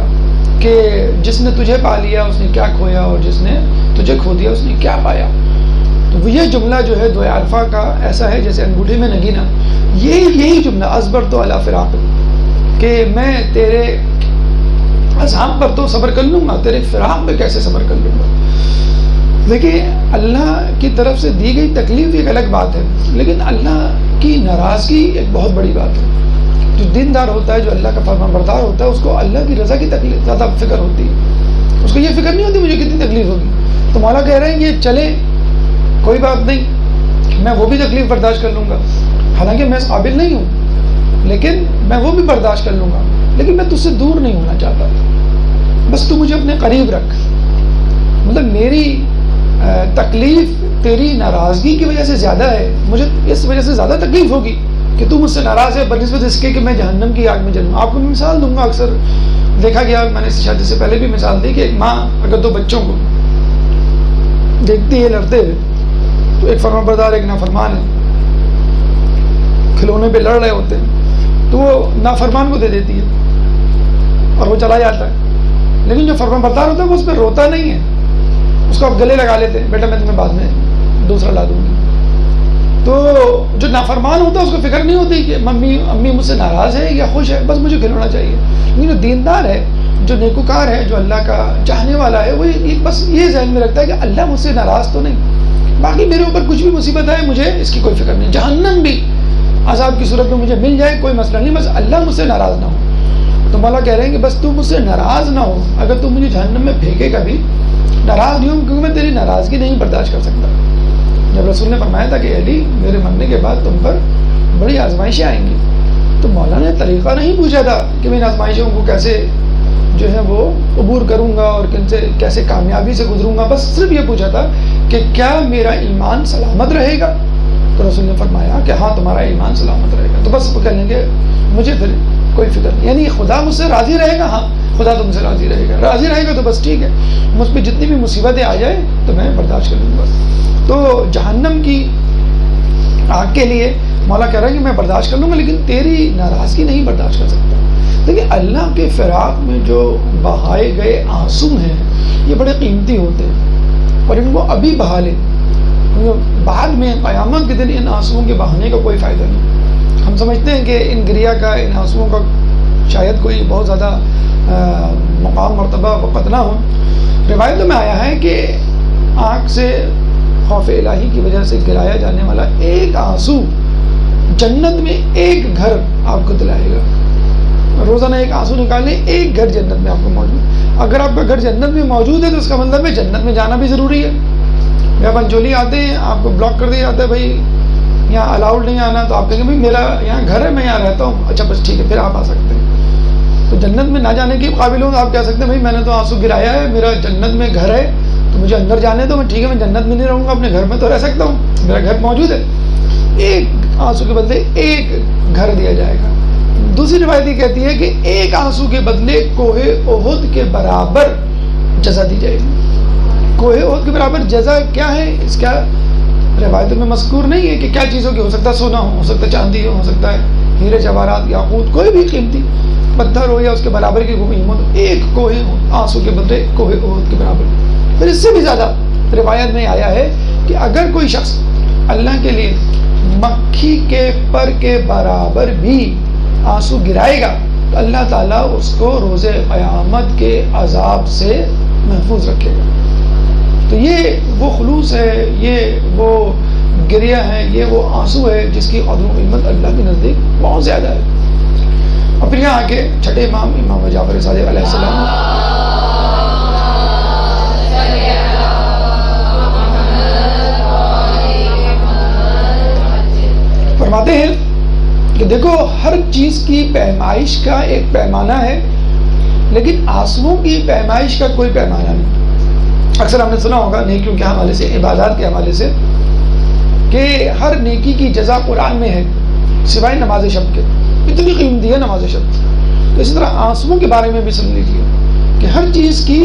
کہ جس نے تجھے پا لیا اس نے کیا کھویا، اور جس نے تجھے کھو دیا اس نے کیا پایا. تو یہ جملہ جو ہے دعائے عرفہ کا ایسا ہے جیسے انگوٹھے میں نگینا. یہی جملہ اصبرت علی فراقک، کہ میں تیرے عذاب پر تو صبر کر لوں گا، تیرے فراق پہ کیسے صبر کر لوں گا. دیکھیے اللہ کی طرف سے دی گئی تکلیف ایک الگ بات ہے، لیکن اللہ کی ناراضگی ایک بہت بڑی بات ہے. جو دیندار ہوتا ہے، جو اللہ کا فرمانبردار ہوتا ہے، اس کو اللہ کی رضا کی تکلیف زیادہ فکر ہوتی ہے، اس کو یہ فکر نہیں ہوتی مجھے کتنی تکلیف ہوگی. تو مولا کہہ رہے ہیں یہ چلے کوئی بات نہیں، میں وہ بھی تکلیف برداشت کر لوں گا، حالانکہ میں اس قابل نہیں ہوں، لیکن میں وہ بھی برداشت کر لوں گا، لیکن میں تجھ سے دور نہیں ہونا چاہتا. بس تو مجھے اپنے قریب رکھ. مطلب میری تکلیف تیری ناراضگی کی وجہ سے زیادہ ہے، مجھے اس وجہ سے زیادہ تکلیف ہوگی کہ تو مجھ سے ناراض ہے بنسبت اس کے کہ میں جہنم کی آگ میں جلوں. آپ کو میں مثال دوں گا، اکثر دیکھا گیا، میں نے شادی سے پہلے بھی مثال دی کہ ایک ماں اگر دو بچوں کو دیکھتی ہے لڑتے ہوئے، تو ایک فرمانبردار ایک نافرمان ہے، کھلونے پہ لڑ رہے ہوتے ہیں، تو وہ نافرمان کو دے دیتی ہے اور وہ چلا جاتا ہے. لیکن جو فرمانبردار ہوتا ہے وہ اس پہ روتا نہیں ہے، اس کو آپ گلے لگا لیتے ہیں، بیٹا میں تمہیں بعد میں دوسرا لا دوں گی. تو جو نافرمان ہوتا ہے اس کو فکر نہیں ہوتی کہ امی مجھ سے ناراض ہے یا خوش ہے، بس مجھے کھلونا چاہیے. لیکن جو دیندار ہے، جو نیکوکار ہے، جو اللہ کا چاہنے والا ہے، وہ بس یہ ذہن میں رکھتا ہے کہ اللہ مجھ سے ناراض تو نہیں، باقی میرے اوپر کچھ بھی مصیبت ہے مجھے اس کی کوئی فکر نہیں، جہنم بھی عذاب کی صورت میں مجھے مل جائے کوئی مسئلہ نہیں، بس اللہ مجھ سے ناراض نہ ہو. تو مولا کہہ رہے ہیں کہ بس تو مجھ سے ناراض نہ ہو، اگر تو مجھے جہنم میں پھینکے کبھی ناراض نہیں ہوں، کیونکہ میں تیری ناراضگی نہیں برداشت کر سکتا. جب رسول نے فرمایا تھا کہ علی میرے مرنے کے بعد تم پر بڑی آزمائشیں آئیں گی، تو مولا نے طریقہ نہیں پوچھا تھا کہ میں ان آزمائشوں کو کیسے جو ہے وہ عبور کروں گا اور کن سے کیسے کامیابی سے گزروں گا، بس صرف یہ پوچھا تھا کہ کیا میرا ایمان سلامت رہے گا. تو رسول نے فرمایا کہ ہاں تمہارا ایمان سلامت رہے گا. تو بس وہ کہہ لیں گے مجھے پھر کوئی فکر نہیں، یعنی خدا مجھ سے راضی رہے گا، ہاں خدا تم سے راضی رہے گا، راضی رہے گا تو بس ٹھیک ہے، مجھ پہ جتنی بھی مصیبتیں آ جائیں تو میں برداشت کر لوں گا. تو جہنم کی آگ کے لیے مولا کہہ رہا ہے کہ میں برداشت کر لوں گا، لیکن تیری ناراضگی نہیں برداشت کر سکتا. دیکھیے اللہ کے فراق میں جو بہائے گئے آنسو ہیں یہ بڑے قیمتی ہوتے ہیں، اور ان کو ابھی بہا لیں، بعد میں قیامت کے دن ان آنسوؤں کے بہانے کا کوئی فائدہ نہیں. ہم سمجھتے ہیں کہ ان گریا کا، ان آنسوؤں کا شاید کوئی بہت زیادہ مقام مرتبہ وقت نہ ہو. روایتوں میں آیا ہے کہ آنکھ سے خوف الہی کی وجہ سے گرایا جانے والا ایک آنسو جنت میں ایک گھر آپ کو دلائے گا. روزانہ ایک آنسو نکالنے، ایک گھر جنت میں آپ کو موجود. اگر آپ کا گھر جنت میں موجود ہے تو اس کا مطلب ہے جنت میں جانا بھی ضروری ہے. یا پنچولی آتے ہیں آپ کو بلاک کر دیا جاتا ہے بھائی یہاں الاؤڈ نہیں آنا، تو آپ کہیں گے بھائی میرا یہاں گھر ہے، میں یہاں رہتا ہوں، اچھا بس ٹھیک ہے پھر آپ آ سکتے ہیں. تو جنت میں نہ جانے کے قابل ہوں تو آپ کہہ سکتے ہیں بھائی میں نے تو آنسو گرایا ہے، میرا جنت میں گھر ہے تو مجھے اندر جانے دو، میں ٹھیک ہے میں جنت میں نہیں رہوں گا، اپنے گھر میں تو رہ سکتا ہوں، میرا گھر موجود ہے. ایک آنسو کے بدلے ایک گھر دیا جائے گا۔ دوسری روایت یہ کہتی ہے کہ ایک آنسو کے بدلے کوہ احد کے برابر جزا دی جائے گی۔ کوہ احد کے برابر جزا کیا ہے، اس کا روایتوں میں مذکور نہیں ہے کہ کیا چیز ہوگی، ہو سکتا ہے سونا ہو سکتا ہے چاندی ہو سکتا ہے ہیرے جواہرات یاقوت، کوئی بھی قیمتی پتھر ہو یا اس کے برابر کی قیمت، ایک کوہ آنسو کے بدلے کوہ احد کے برابر۔ پھر اس سے بھی زیادہ روایت میں آیا ہے کہ اگر کوئی شخص اللہ کے لیے مکھی کے پر کے برابر بھی آنسو گرائے گا تو اللہ تعالیٰ اس کو روز قیامت کے عذاب سے محفوظ رکھے گا۔ تو یہ وہ خلوص ہے، یہ وہ گریہ ہے، یہ وہ آنسو ہے جس کی قدر و قیمت اللہ کے نزدیک بہت زیادہ ہے۔ اور پھر یہاں آگے چھٹے امام جعفر صادق علیہ السلام فرماتے ہیں کہ دیکھو ہر چیز کی پیمائش کا ایک پیمانہ ہے، لیکن آنسوؤں کی پیمائش کا کوئی پیمانہ نہیں۔ اکثر ہم نے سنا ہوگا نیکیوں کے حوالے سے، عبادات کے حوالے سے، کہ ہر نیکی کی جزا قرآن میں ہے سوائے نماز شب کے، اتنی قیمتی ہے نماز شب۔ تو اسی طرح آنسوؤں کے بارے میں بھی سن لیجیے کہ ہر چیز کی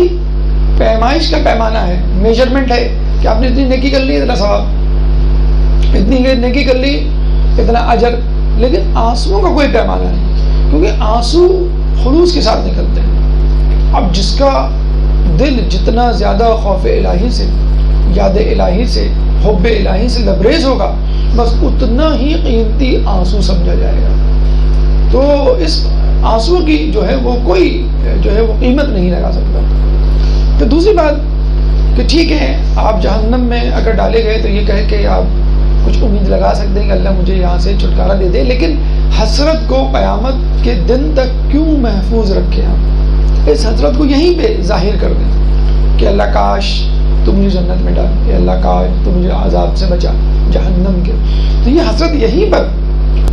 پیمائش کا پیمانہ ہے، میجرمنٹ ہے کہ آپ نے اتنی نیکی کر لی اتنا ثواب، اتنی نیکی کر لی اتنا اجر، لیکن آنسوؤں کا کوئی پیمانہ نہیں، کیونکہ آنسو خلوص کے ساتھ نکلتے ہیں۔ اب جس کا دل جتنا زیادہ خوف الہی سے، یاد الہی سے، حب الہی سے لبریز ہوگا، بس اتنا ہی قیمتی آنسو سمجھا جائے گا۔ تو اس آنسو کی جو ہے وہ کوئی جو ہے وہ قیمت نہیں لگا سکتا۔ تو دوسری بات کہ ٹھیک ہے آپ جہنم میں اگر ڈالے گئے تو یہ کہہ کہ آپ کچھ امید لگا سکتے ہیں کہ اللہ مجھے یہاں سے چھٹکارا دے دے، لیکن حسرت کو قیامت کے دن تک کیوں محفوظ رکھے ہم؟ اس حسرت کو یہیں پہ ظاہر کر دیں کہ اللہ کاش تو مجھے جنت میں ڈال، کہ اللہ کاش تو مجھے عذاب سے بچا جہنم کے۔ تو یہ حسرت یہیں پر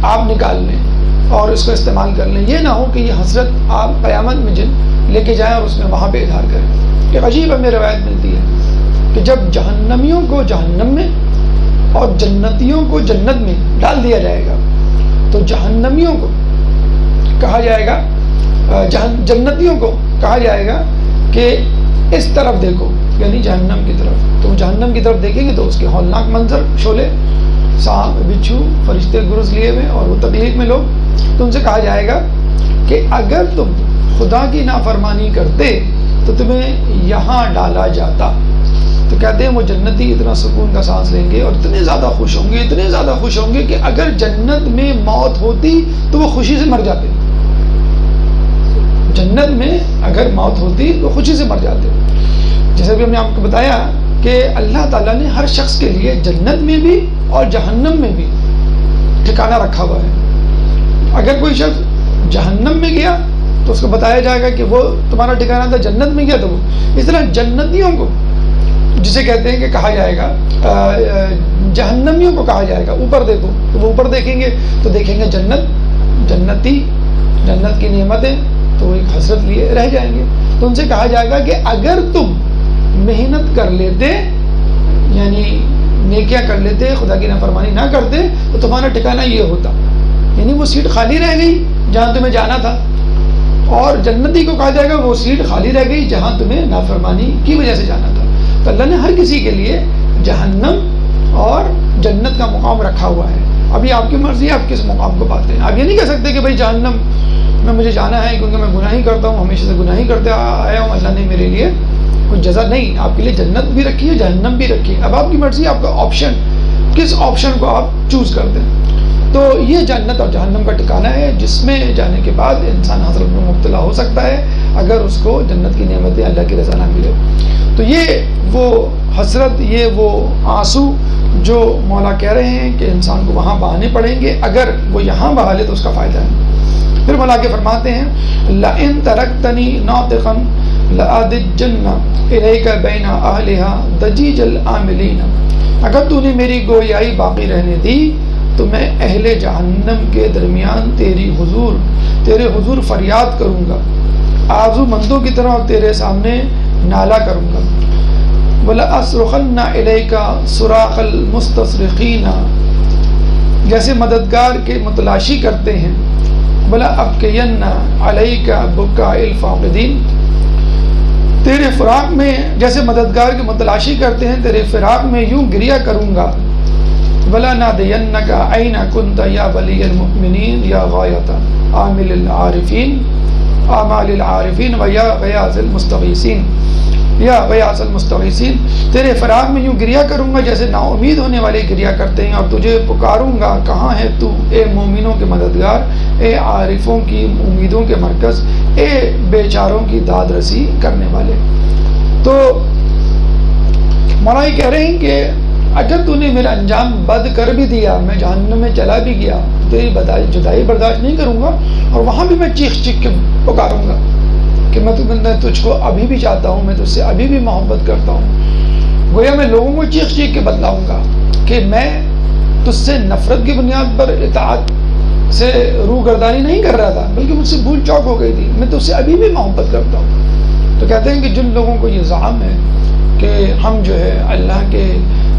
آپ نکال لیں اور اس کو استعمال کر لیں۔ یہ نہ ہو کہ یہ حسرت آپ قیامت میں جن لے کے جائیں اور اس میں وہاں پہ اظہار کریں۔ ایک عجیب ہمیں روایت ملتی ہے کہ جب جہنمیوں کو جہنم میں اور جنتیوں کو جنت میں ڈال دیا جائے گا تو جہنمیوں کو کہا جائے گا، جنتیوں کو کہا جائے گا کہ اس طرف دیکھو، یعنی جہنم کی طرف۔ تو جہنم کی طرف دیکھیں گے تو اس کے ہولناک منظر، شعلے، سانپ، بچھو، فرشتے گرز لیے ہوئے اور وہ تبلیغ میں لوگ، تو ان سے کہا جائے گا کہ اگر تم خدا کی نافرمانی کرتے تو تمہیں یہاں ڈالا جاتا۔ تو کہتے ہیں وہ جنتی اتنا سکون کا سانس لیں گے اور اتنے زیادہ خوش ہوں گے، اتنے زیادہ خوش ہوں گے کہ اگر جنت میں موت ہوتی تو وہ خوشی سے مر جاتے۔ جنت میں اگر موت ہوتی تو خوشی سے مر جاتے۔ جیسے بھی ہم نے آپ کو بتایا کہ اللہ تعالیٰ نے ہر شخص کے لیے جنت میں بھی اور جہنم میں بھی ٹھکانہ رکھا ہوا ہے۔ اگر کوئی شخص جہنم میں گیا تو اس کو بتایا جائے گا کہ وہ تمہارا ٹھکانہ تھا جنت میں گیا تو وہ، اس طرح جنتیوں کو جسے کہتے ہیں کہ کہا جائے گا، جہنمیوں کو کہا جائے گا اوپر دیکھو، تو وہ اوپر دیکھیں گے تو دیکھیں گے جنت، جنتی، جنت کی نعمتیں، تو وہ ایک حسرت لیے رہ جائیں گے۔ تو ان سے کہا جائے گا کہ اگر تم محنت کر لیتے، یعنی نیکیاں کر لیتے، خدا کی نافرمانی نہ کرتے تو تمہارا ٹھکانہ یہ ہوتا، یعنی وہ سیٹ خالی رہ گئی جہاں تمہیں جانا تھا، اور جنتی کو کہا جائے گا وہ سیٹ خالی رہ گئی جہاں تمہیں نافرمانی کی وجہ سے جانا تھا۔ تو اللہ نے ہر کسی کے لیے جہنم اور جنت کا مقام رکھا ہوا ہے۔ اب یہ آپ کی مرضی ہے آپ کس مقام کو پاتے ہیں۔ آپ یہ نہیں کہہ سکتے کہ بھائی جہنم میں مجھے جانا ہے کیونکہ میں گناہ ہی کرتا ہوں، ہمیشہ سے گناہ ہی کرتے آیا ہوں، اللہ نے میرے لیے کوئی جزا نہیں، آپ کے لیے جنت بھی رکھی ہے، جہنم بھی رکھی ہے۔ اب آپ کی مرضی، آپ کا آپشن، کس آپشن کو آپ چوز کرتے ہیں۔ تو یہ جنت اور جہنم کا ٹھکانہ ہے جس میں جانے کے بعد انسان حسرت میں مبتلا ہو سکتا ہے اگر اس کو جنت کی نعمتیں اللہ کی رضا نہ ملے۔ تو یہ وہ حسرت، یہ وہ آنسو جو مولا کہہ رہے ہیں کہ انسان کو وہاں بہانے پڑیں گے، اگر وہ یہاں بہا لے تو اس کا فائدہ ہے۔ پھر مولا کے فرماتے ہیں لَإِن تَرَكْتَنِي نَاطِقًا لَأَضِجَّنَّ إِلَيْكَ بَيْنَ أَهْلِهَا ضَجِيجَ الْعَامِلِينَ، اگر تو نے میری گویائی باقی رہنے دی تو میں اہل جہنم کے درمیان تیرے حضور فریاد کروں گا، آرزو مندوں کی طرح تیرے سامنے نالا کروں گا۔ وَلَأَصْرُخَنَّ إِلَيْكَ صُرَاخَ الْمُسْتَصْرِخِينَ، جیسے مددگار کے متلاشی کرتے ہیں، بلا ابقین علیک بکاء الفاقدین، تیرے فراق میں جیسے مددگار کے متلاشی کرتے ہیں تیرے فراق میں یوں گریا کروں گا، ولا نادینک این کنت یا ولی المؤمنین یا غایۃ عامل العارفین اعمال العارفین و یا غیاث المستغیثین یا غیاث المستغیثین، تیرے فراق میں یوں گریا کروں گا جیسے نا امید ہونے والے گریا کرتے ہیں، اور تجھے پکاروں گا کہاں ہے تو اے مومنوں کے مددگار، اے عارفوں کی امیدوں کے مرکز، اے بیچاروں کی داد رسی کرنے والے۔ تو مولا کہہ رہے ہیں کہ اگر تو نے میرا انجام بد کر بھی دیا، میں جہنم میں چلا بھی گیا، تیری جدائی برداشت نہیں کروں گا، اور وہاں بھی میں چیخ چیخ کے پکاروں گا کہ میں تجھ کو ابھی بھی چاہتا ہوں، میں تجھ سے ابھی بھی محبت کرتا ہوں۔ گویا میں لوگوں کو چیخ چیخ کے بتلاؤں گا کہ میں تجھ سے نفرت کی بنیاد پر اطاعت سے روگردانی نہیں کر رہا تھا، بلکہ مجھ سے بھول چوک ہو گئی تھی، میں تجھ سے ابھی بھی محبت کرتا ہوں۔ تو کہتے ہیں کہ جن لوگوں کو یہ زعم ہے کہ ہم جو ہے اللہ کے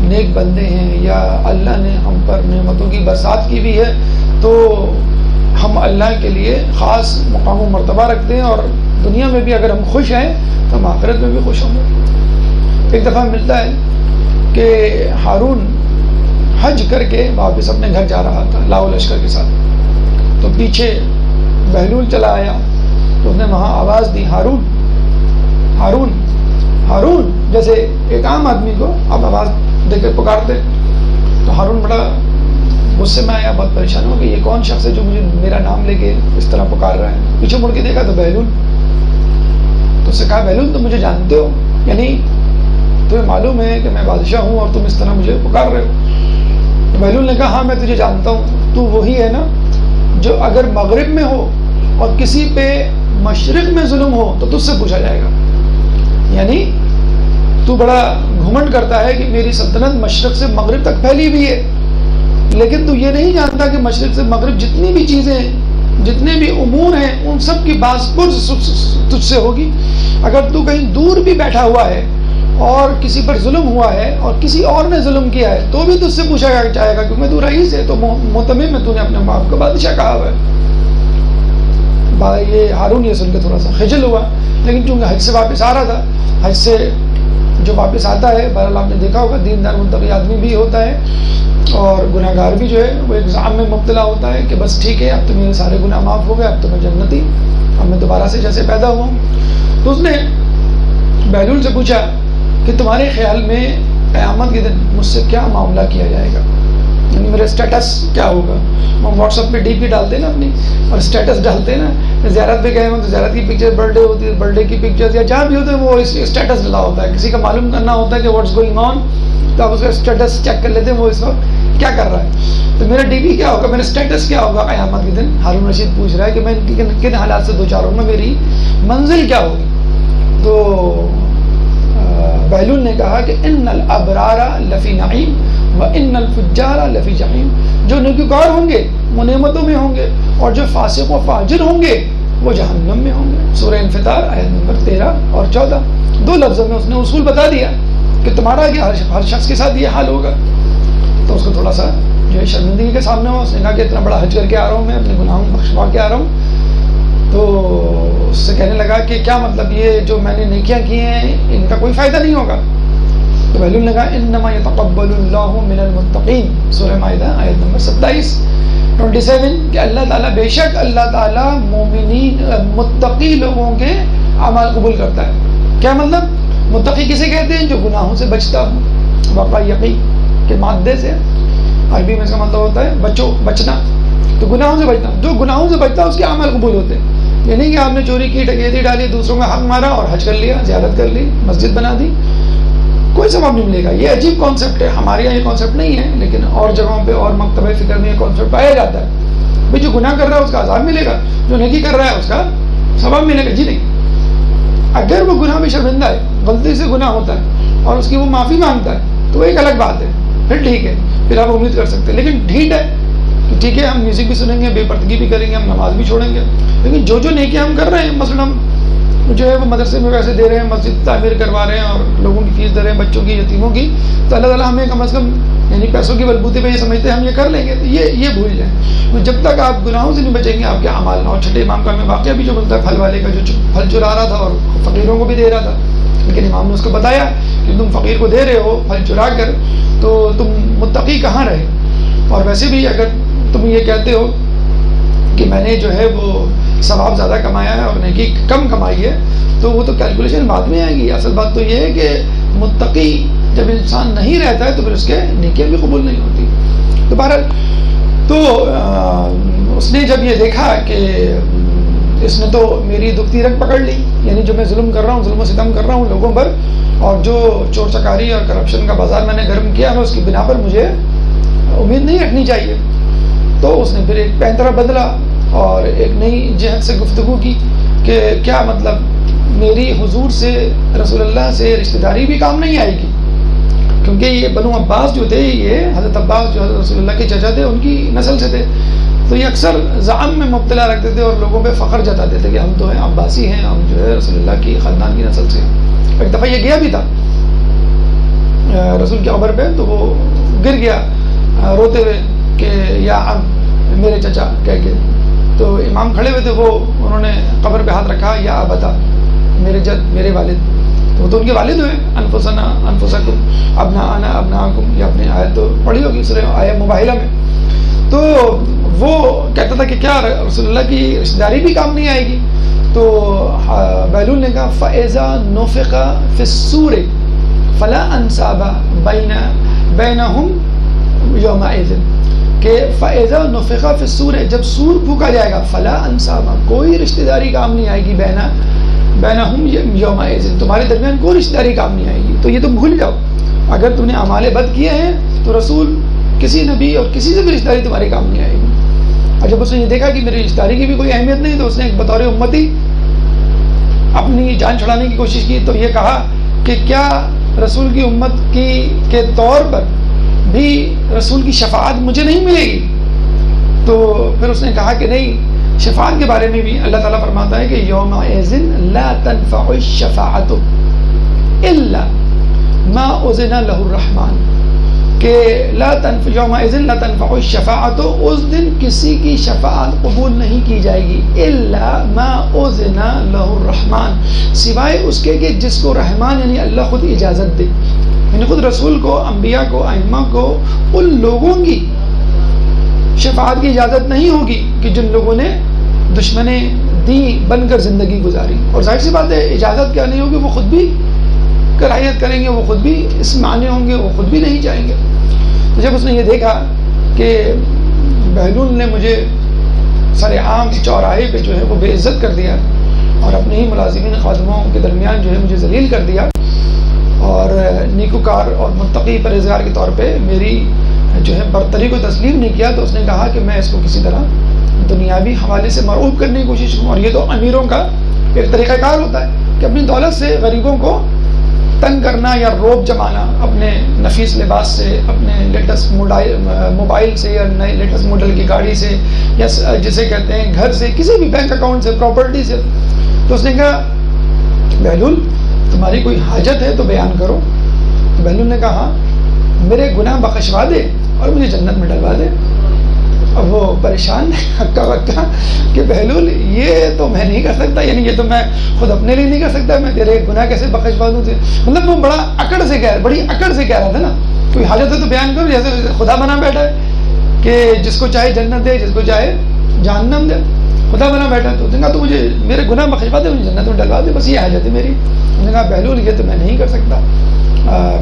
نیک بندے ہیں یا اللہ نے ہم پر نعمتوں کی برسات کی بھی ہے، تو ہم اللہ کے لیے خاص مقام و مرتبہ رکھتے ہیں، اور دنیا میں بھی اگر ہم خوش ہیں تو ہم آخرت میں بھی خوش ہوں گے۔ ایک دفعہ ملتا ہے کہ ہارون حج کر کے واپس اپنے گھر جا رہا تھا لاؤ لشکر کے ساتھ، تو پیچھے بہلول چلا آیا، تو اس نے وہاں آواز دی، ہارون ہارون ہارون، جیسے ایک عام آدمی کو آپ آواز دے کے پکارتے۔ تو ہارون بڑا غصے میں آیا، بہت پریشان ہو کہ یہ کون شخص ہے جو مجھے میرا نام لے کے اس طرح پکار رہا ہے۔ پیچھے مڑ کے دیکھا تو بہلول، تو اس سے کہا بہلول تم مجھے جانتے ہو، یعنی تمہیں معلوم ہے کہ میں بادشاہ ہوں اور تم اس طرح مجھے پکار رہے ہو؟ تو بہلول نے کہا ہاں میں تجھے جانتا ہوں، تو وہی ہے نا جو اگر مغرب میں ہو اور کسی پہ مشرق میں ظلم ہو تو تجھ سے پوچھا جائے گا، یعنی تو بڑا گھمنڈ کرتا ہے کہ میری سلطنت مشرق سے مغرب تک پھیلی ہوئی ہے، لیکن تو یہ نہیں جانتا کہ مشرق سے مغرب جتنی بھی چیزیں جتنے بھی امور ہیں ان سب کی بازپرس تجھ سے ہوگی۔ اگر تو کہیں دور بھی بیٹھا ہوا ہے اور کسی پر ظلم ہوا ہے اور کسی اور نے ظلم کیا ہے تو بھی تجھ سے پوچھا جائے گا، کیونکہ تو رئیس ہے، تو متمم میں تو نے اپنے باپ کو بادشاہ کہا ہوا ہے۔ یہ ہارون یہ سن کے تھوڑا سا خجل ہوا، لیکن چونکہ حج سے واپس آ رہا تھا، حج سے جو واپس آتا ہے بہرحال آپ نے دیکھا ہوگا دیندار متقی آدمی بھی ہوتا ہے اور گناہ گار بھی جو ہے وہ ایگزام میں مبتلا ہوتا ہے کہ بس ٹھیک ہے اب تو میرے سارے گناہ معاف ہو گئے، اب تو میں جنتی، اب میں دوبارہ سے جیسے پیدا ہوا ہوں۔ تو اس نے بہلول سے پوچھا کہ تمہارے خیال میں قیامت کے دن مجھ سے کیا معاملہ کیا جائے گا، یعنی میرا اسٹیٹس کیا ہوگا؟ ہم واٹس ایپ پہ ڈی پی ڈالتے ہیں نا اپنی اور اسٹیٹس ڈالتے ہیں نا، زیارت پہ گئے ہوں تو زیارت کی پکچر، برتھ ڈے ہوتی ہے برتھ ڈے کی پکچر، یا جہاں بھی ہوتے ہیں وہ اسٹیٹس ڈلا ہوتا ہے، کسی کا معلوم کرنا ہوتا ہے کہ واٹس گوئنگ آن، تو آپ اس کا اسٹیٹس چیک کر لیتے ہیں وہ اس وقت کیا کر رہا ہے۔ تو میرا ڈی پی کیا ہوگا، میرا اسٹیٹس کیا ہوگا قیامت کے دن؟ ہارون رشید پوچھ رہا ہے کہ میں کن حالات سے دو چار ہوں گا، میری منزل کیا ہوگی؟ تو بہلول نے کہا کہ ان الابرار لفی نعیم و ان الفجار لفی جحیم، جو نیکوکار ہوں گے وہ نعمتوں میں ہوں گے اور جو فاسق و فاجر ہوں گے وہ جہنم میں ہوں گے۔ سورہ انفطار آیت نمبر 13 اور 14، دو لفظوں میں اس نے اصول بتا دیا کہ تمہارا کیا ہر شخص کے ساتھ یہ حال ہوگا۔ تو اس کو تھوڑا سا جو ہے شرمندگی کے سامنے ہوا، اس نے کہا کہ اتنا بڑا حج کر کے آ رہا ہوں میں، اپنے گناہوں بخشوا کے آ رہا ہوں۔ تو اس سے کہنے لگا کہ کیا مطلب یہ جو میں نے نیکیاں کی ہیں ان کا کوئی فائدہ نہیں ہوگا؟ تو بہلول نے کہا انما یتقبل اللہ من المتقین، سورہ مائدہ آیت نمبر 27 کہ اللہ تعالیٰ بے شک اللہ تعالیٰ مومنین متقی لوگوں کے اعمال قبول کرتا ہے۔ کیا مطلب؟ متقی کسے کہتے ہیں؟ جو گناہوں سے بچتا ہوں، وقع یقی کے مادے سے عربی میں اس کا مطلب ہوتا ہے بچنا، تو گناہوں سے بچنا، جو گناہوں سے بچتا ہے اس کے اعمال قبول ہوتے ہیں۔ یہ نہیں کہ آپ نے چوری کی، ڈکیتی ڈالی، دوسروں کا حق مارا اور حج کر لیا، زیارت کر لی، مسجد بنا دی، کوئی ثواب نہیں ملے گا۔ یہ عجیب کانسیپٹ ہے، ہمارے یہاں یہ کانسیپٹ نہیں ہے، لیکن اور جگہوں پہ اور مکتبہ فکر میں یہ کانسیپٹ پایا جاتا ہے۔ بھائی جو گناہ کر رہا ہے اس کا عذاب ملے گا، جو نیکی کر رہا ہے اس کا ثواب ملے گا۔ جی نہیں، اگر وہ گناہ میں شرمندہ ہے، غلطی سے گناہ ہوتا ہے اور اس کی وہ معافی مانگتا ہے تو وہ ایک الگ بات ہے، پھر ٹھیک ہے، پھر آپ امید کر سکتے ہیں۔ لیکن ڈھیٹ ہے کہ ٹھیک ہے ہم میوزک بھی سنیں گے، بے پردگی بھی کریں گے، ہم نماز بھی چھوڑیں گے، لیکن جو نیکیاں ہم کر رہے ہیں، مثلا جو ہے وہ مدرسے میں پیسے دے رہے ہیں، مسجد تعمیر کروا رہے ہیں اور لوگوں کی فیس دے رہے ہیں، بچوں کی، یتیموں کی، تو اللہ تعالیٰ ہمیں کم از کم یعنی پیسوں کے بلبوتے پہ یہ سمجھتے ہیں ہم یہ کر لیں گے، تو یہ بھول جائیں۔ جب تک آپ گناہوں سے نہیں بچیں گے آپ کے اعمال نہ ہو۔ چھٹے امام کا ہمیں واقعہ بھی جو ملتا ہے پھل والے کا، جو پھل چرا رہا تھا اور فقیروں کو بھی دے رہا تھا، لیکن امام نے اس کو بتایا کہ تم فقیر کو دے رہے ہو پھل چرا کر تو تم متقی کہاں رہے، اور ویسے بھی اگر تم یہ کہتے ہو کہ میں نے جو ہے وہ ثواب زیادہ کمایا ہے اور نیکی کم کمائی ہے، تو وہ تو کیلکولیشن بعد میں آئے گی۔ اصل بات تو یہ ہے کہ متقی جب انسان نہیں رہتا ہے تو پھر اس کے نیکیاں بھی قبول نہیں ہوتی۔ تو بہرحال تو اس نے جب یہ دیکھا کہ اس نے تو میری دکھتی رگ پکڑ لی، یعنی جو میں ظلم کر رہا ہوں، ظلم و ستم کر رہا ہوں لوگوں پر، اور جو چور چکاری اور کرپشن کا بازار میں نے گرم کیا ہے، اس کی بنا پر مجھے امید نہیں رکھنی چاہیے۔ تو اس نے پھر ایک پینترا بدلا اور ایک نئی جہت سے گفتگو کی کہ کیا مطلب میری حضور سے، رسول اللہ سے رشتہ داری بھی کام نہیں آئے گی، کیونکہ یہ بنو عباس جو تھے، یہ حضرت عباس جو حضرت رسول اللہ کے چچا تھے، ان کی نسل سے تھے، تو یہ اکثر زعم میں مبتلا رکھتے تھے اور لوگوں پہ فخر جتاتے تھے کہ ہم تو ہیں عباسی ہیں، ہم جو ہے رسول اللہ کی خاندان کی نسل سے۔ ایک دفعہ یہ گیا بھی تھا رسول کی قبر پہ، تو وہ گر گیا روتے ہوئے کہ یا عم، میرے چچا کہہ کے، تو امام کھڑے ہوئے تھے، وہ انہوں نے قبر پہ ہاتھ رکھا، یا ابتا، میرے جد، میرے والد، وہ تو ان کے والد ہوئے، انفسنا انفسکم ابناءنا ابناءکم، یہ اپنی آیت تو پڑھی ہوگی سورہ آیہ مباہلہ میں۔ تو وہ کہتا تھا کہ کیا رسول اللہ کی رشتہ داری بھی کام نہیں آئے گی؟ تو بہلول نے کہا فَإِذَا نُفِخَ فِي الصُّورِ فَلَا أَنْسَابَ بَيْنَهُمْ يَوْمَئِذٍ، کہ فَإِذَا نُفِخَ فِي الصُّورِ، جب سور پھونکا جائے گا، فَلَا أَنْسَابَ، کوئی رشتہ داری کام نہیں آئے گی، بینہم یومئذ، تمہارے درمیان کوئی رشتہ داری کام نہیں آئے گی۔ تو یہ تم بھول جاؤ، اگر تم نے اعمال بد کیے ہیں تو رسول، کسی نبی اور کسی سے بھی رشتہ داری تمہارے کام نہیں آئے گی۔ اور جب اس نے یہ دیکھا کہ میری رشتہ داری کی بھی کوئی اہمیت نہیں، تو اس نے ایک بطور امتی اپنی جان چھڑانے کی کوشش کی، تو یہ کہا کہ کیا رسول کی امت کے طور پر بھی رسول کی شفاعت مجھے نہیں ملے گی؟ تو پھر اس نے کہا کہ نہیں، شفاعت کے بارے میں بھی اللہ تعالیٰ فرماتا ہے کہ یومئذ لا تنفع الشفاعت الا ما اذن له الرحمن، کہ یومئذ لا تنفع الشفاعت، اس دن کسی کی شفاعت قبول نہیں کی جائے گی، الا ما اذن له الرحمن، سوائے اس کے کہ جس کو رحمان یعنی اللہ خود اجازت دے، یعنی خود رسول کو، انبیاء کو، ائمہ کو، ان لوگوں کی شفاعت کی اجازت نہیں ہوگی کہ جن لوگوں نے دشمن دین بن کر زندگی گزاری۔ اور ظاہر سی بات ہے اجازت کیا نہیں ہوگی، وہ خود بھی کراہیت کریں گے، وہ خود بھی اس معنی ہوں گے، وہ خود بھی نہیں چاہیں گے۔ تو جب اس نے یہ دیکھا کہ بہلول نے مجھے سر عام چوراہے پہ جو ہے وہ بے عزت کر دیا اور اپنے ہی ملازمین خادموں کے درمیان جو ہے مجھے ذلیل کر دیا، اور نیکوکار اور متقی پرہیزگار کے طور پہ میری جو ہے برتری کو تسلیم نہیں کیا، تو اس نے کہا کہ میں اس کو کسی طرح دنیاوی حوالے سے مرعوب کرنے کی کوشش کروں۔ اور یہ تو امیروں کا ایک طریقہ کار ہوتا ہے کہ اپنی دولت سے غریبوں کو تنگ کرنا یا روب جمانا، اپنے نفیس لباس سے، اپنے لیٹسٹ موبائل سے یا نئے لیٹسٹ ماڈل کی گاڑی سے، یا جسے کہتے ہیں گھر سے، کسی بھی بینک اکاؤنٹ سے، پراپرٹی سے۔ تو اس نے کہا بہلول تمہاری کوئی حاجت ہے تو بیان کرو۔ تو بہلول نے کہا میرے گناہ بخشوا دے اور مجھے جنت میں ڈلوا دے۔ اب وہ پریشان ہکا بکا کہ بہلول یہ تو میں نہیں کر سکتا، یعنی یہ تو میں خود اپنے لیے نہیں کر سکتا، میں تیرے گناہ کیسے بخشوا دوں؟ مطلب وہ بڑی اکڑ سے کہہ رہا تھا نا، کوئی حاجت ہے تو بیان کرو، جیسے خدا بنا بیٹھا ہے کہ جس کو چاہے جنت دے، جس کو چاہے جہنم دے، خدا بنا بیٹھا ہے۔ تو کہا تو مجھے میرے گناہ بخشوا دے، مجھے جنت میں ڈلوا دے، بس یہ حاجت ہے میری۔ انہوں نے کہا بہلول یہ تو میں نہیں کر سکتا،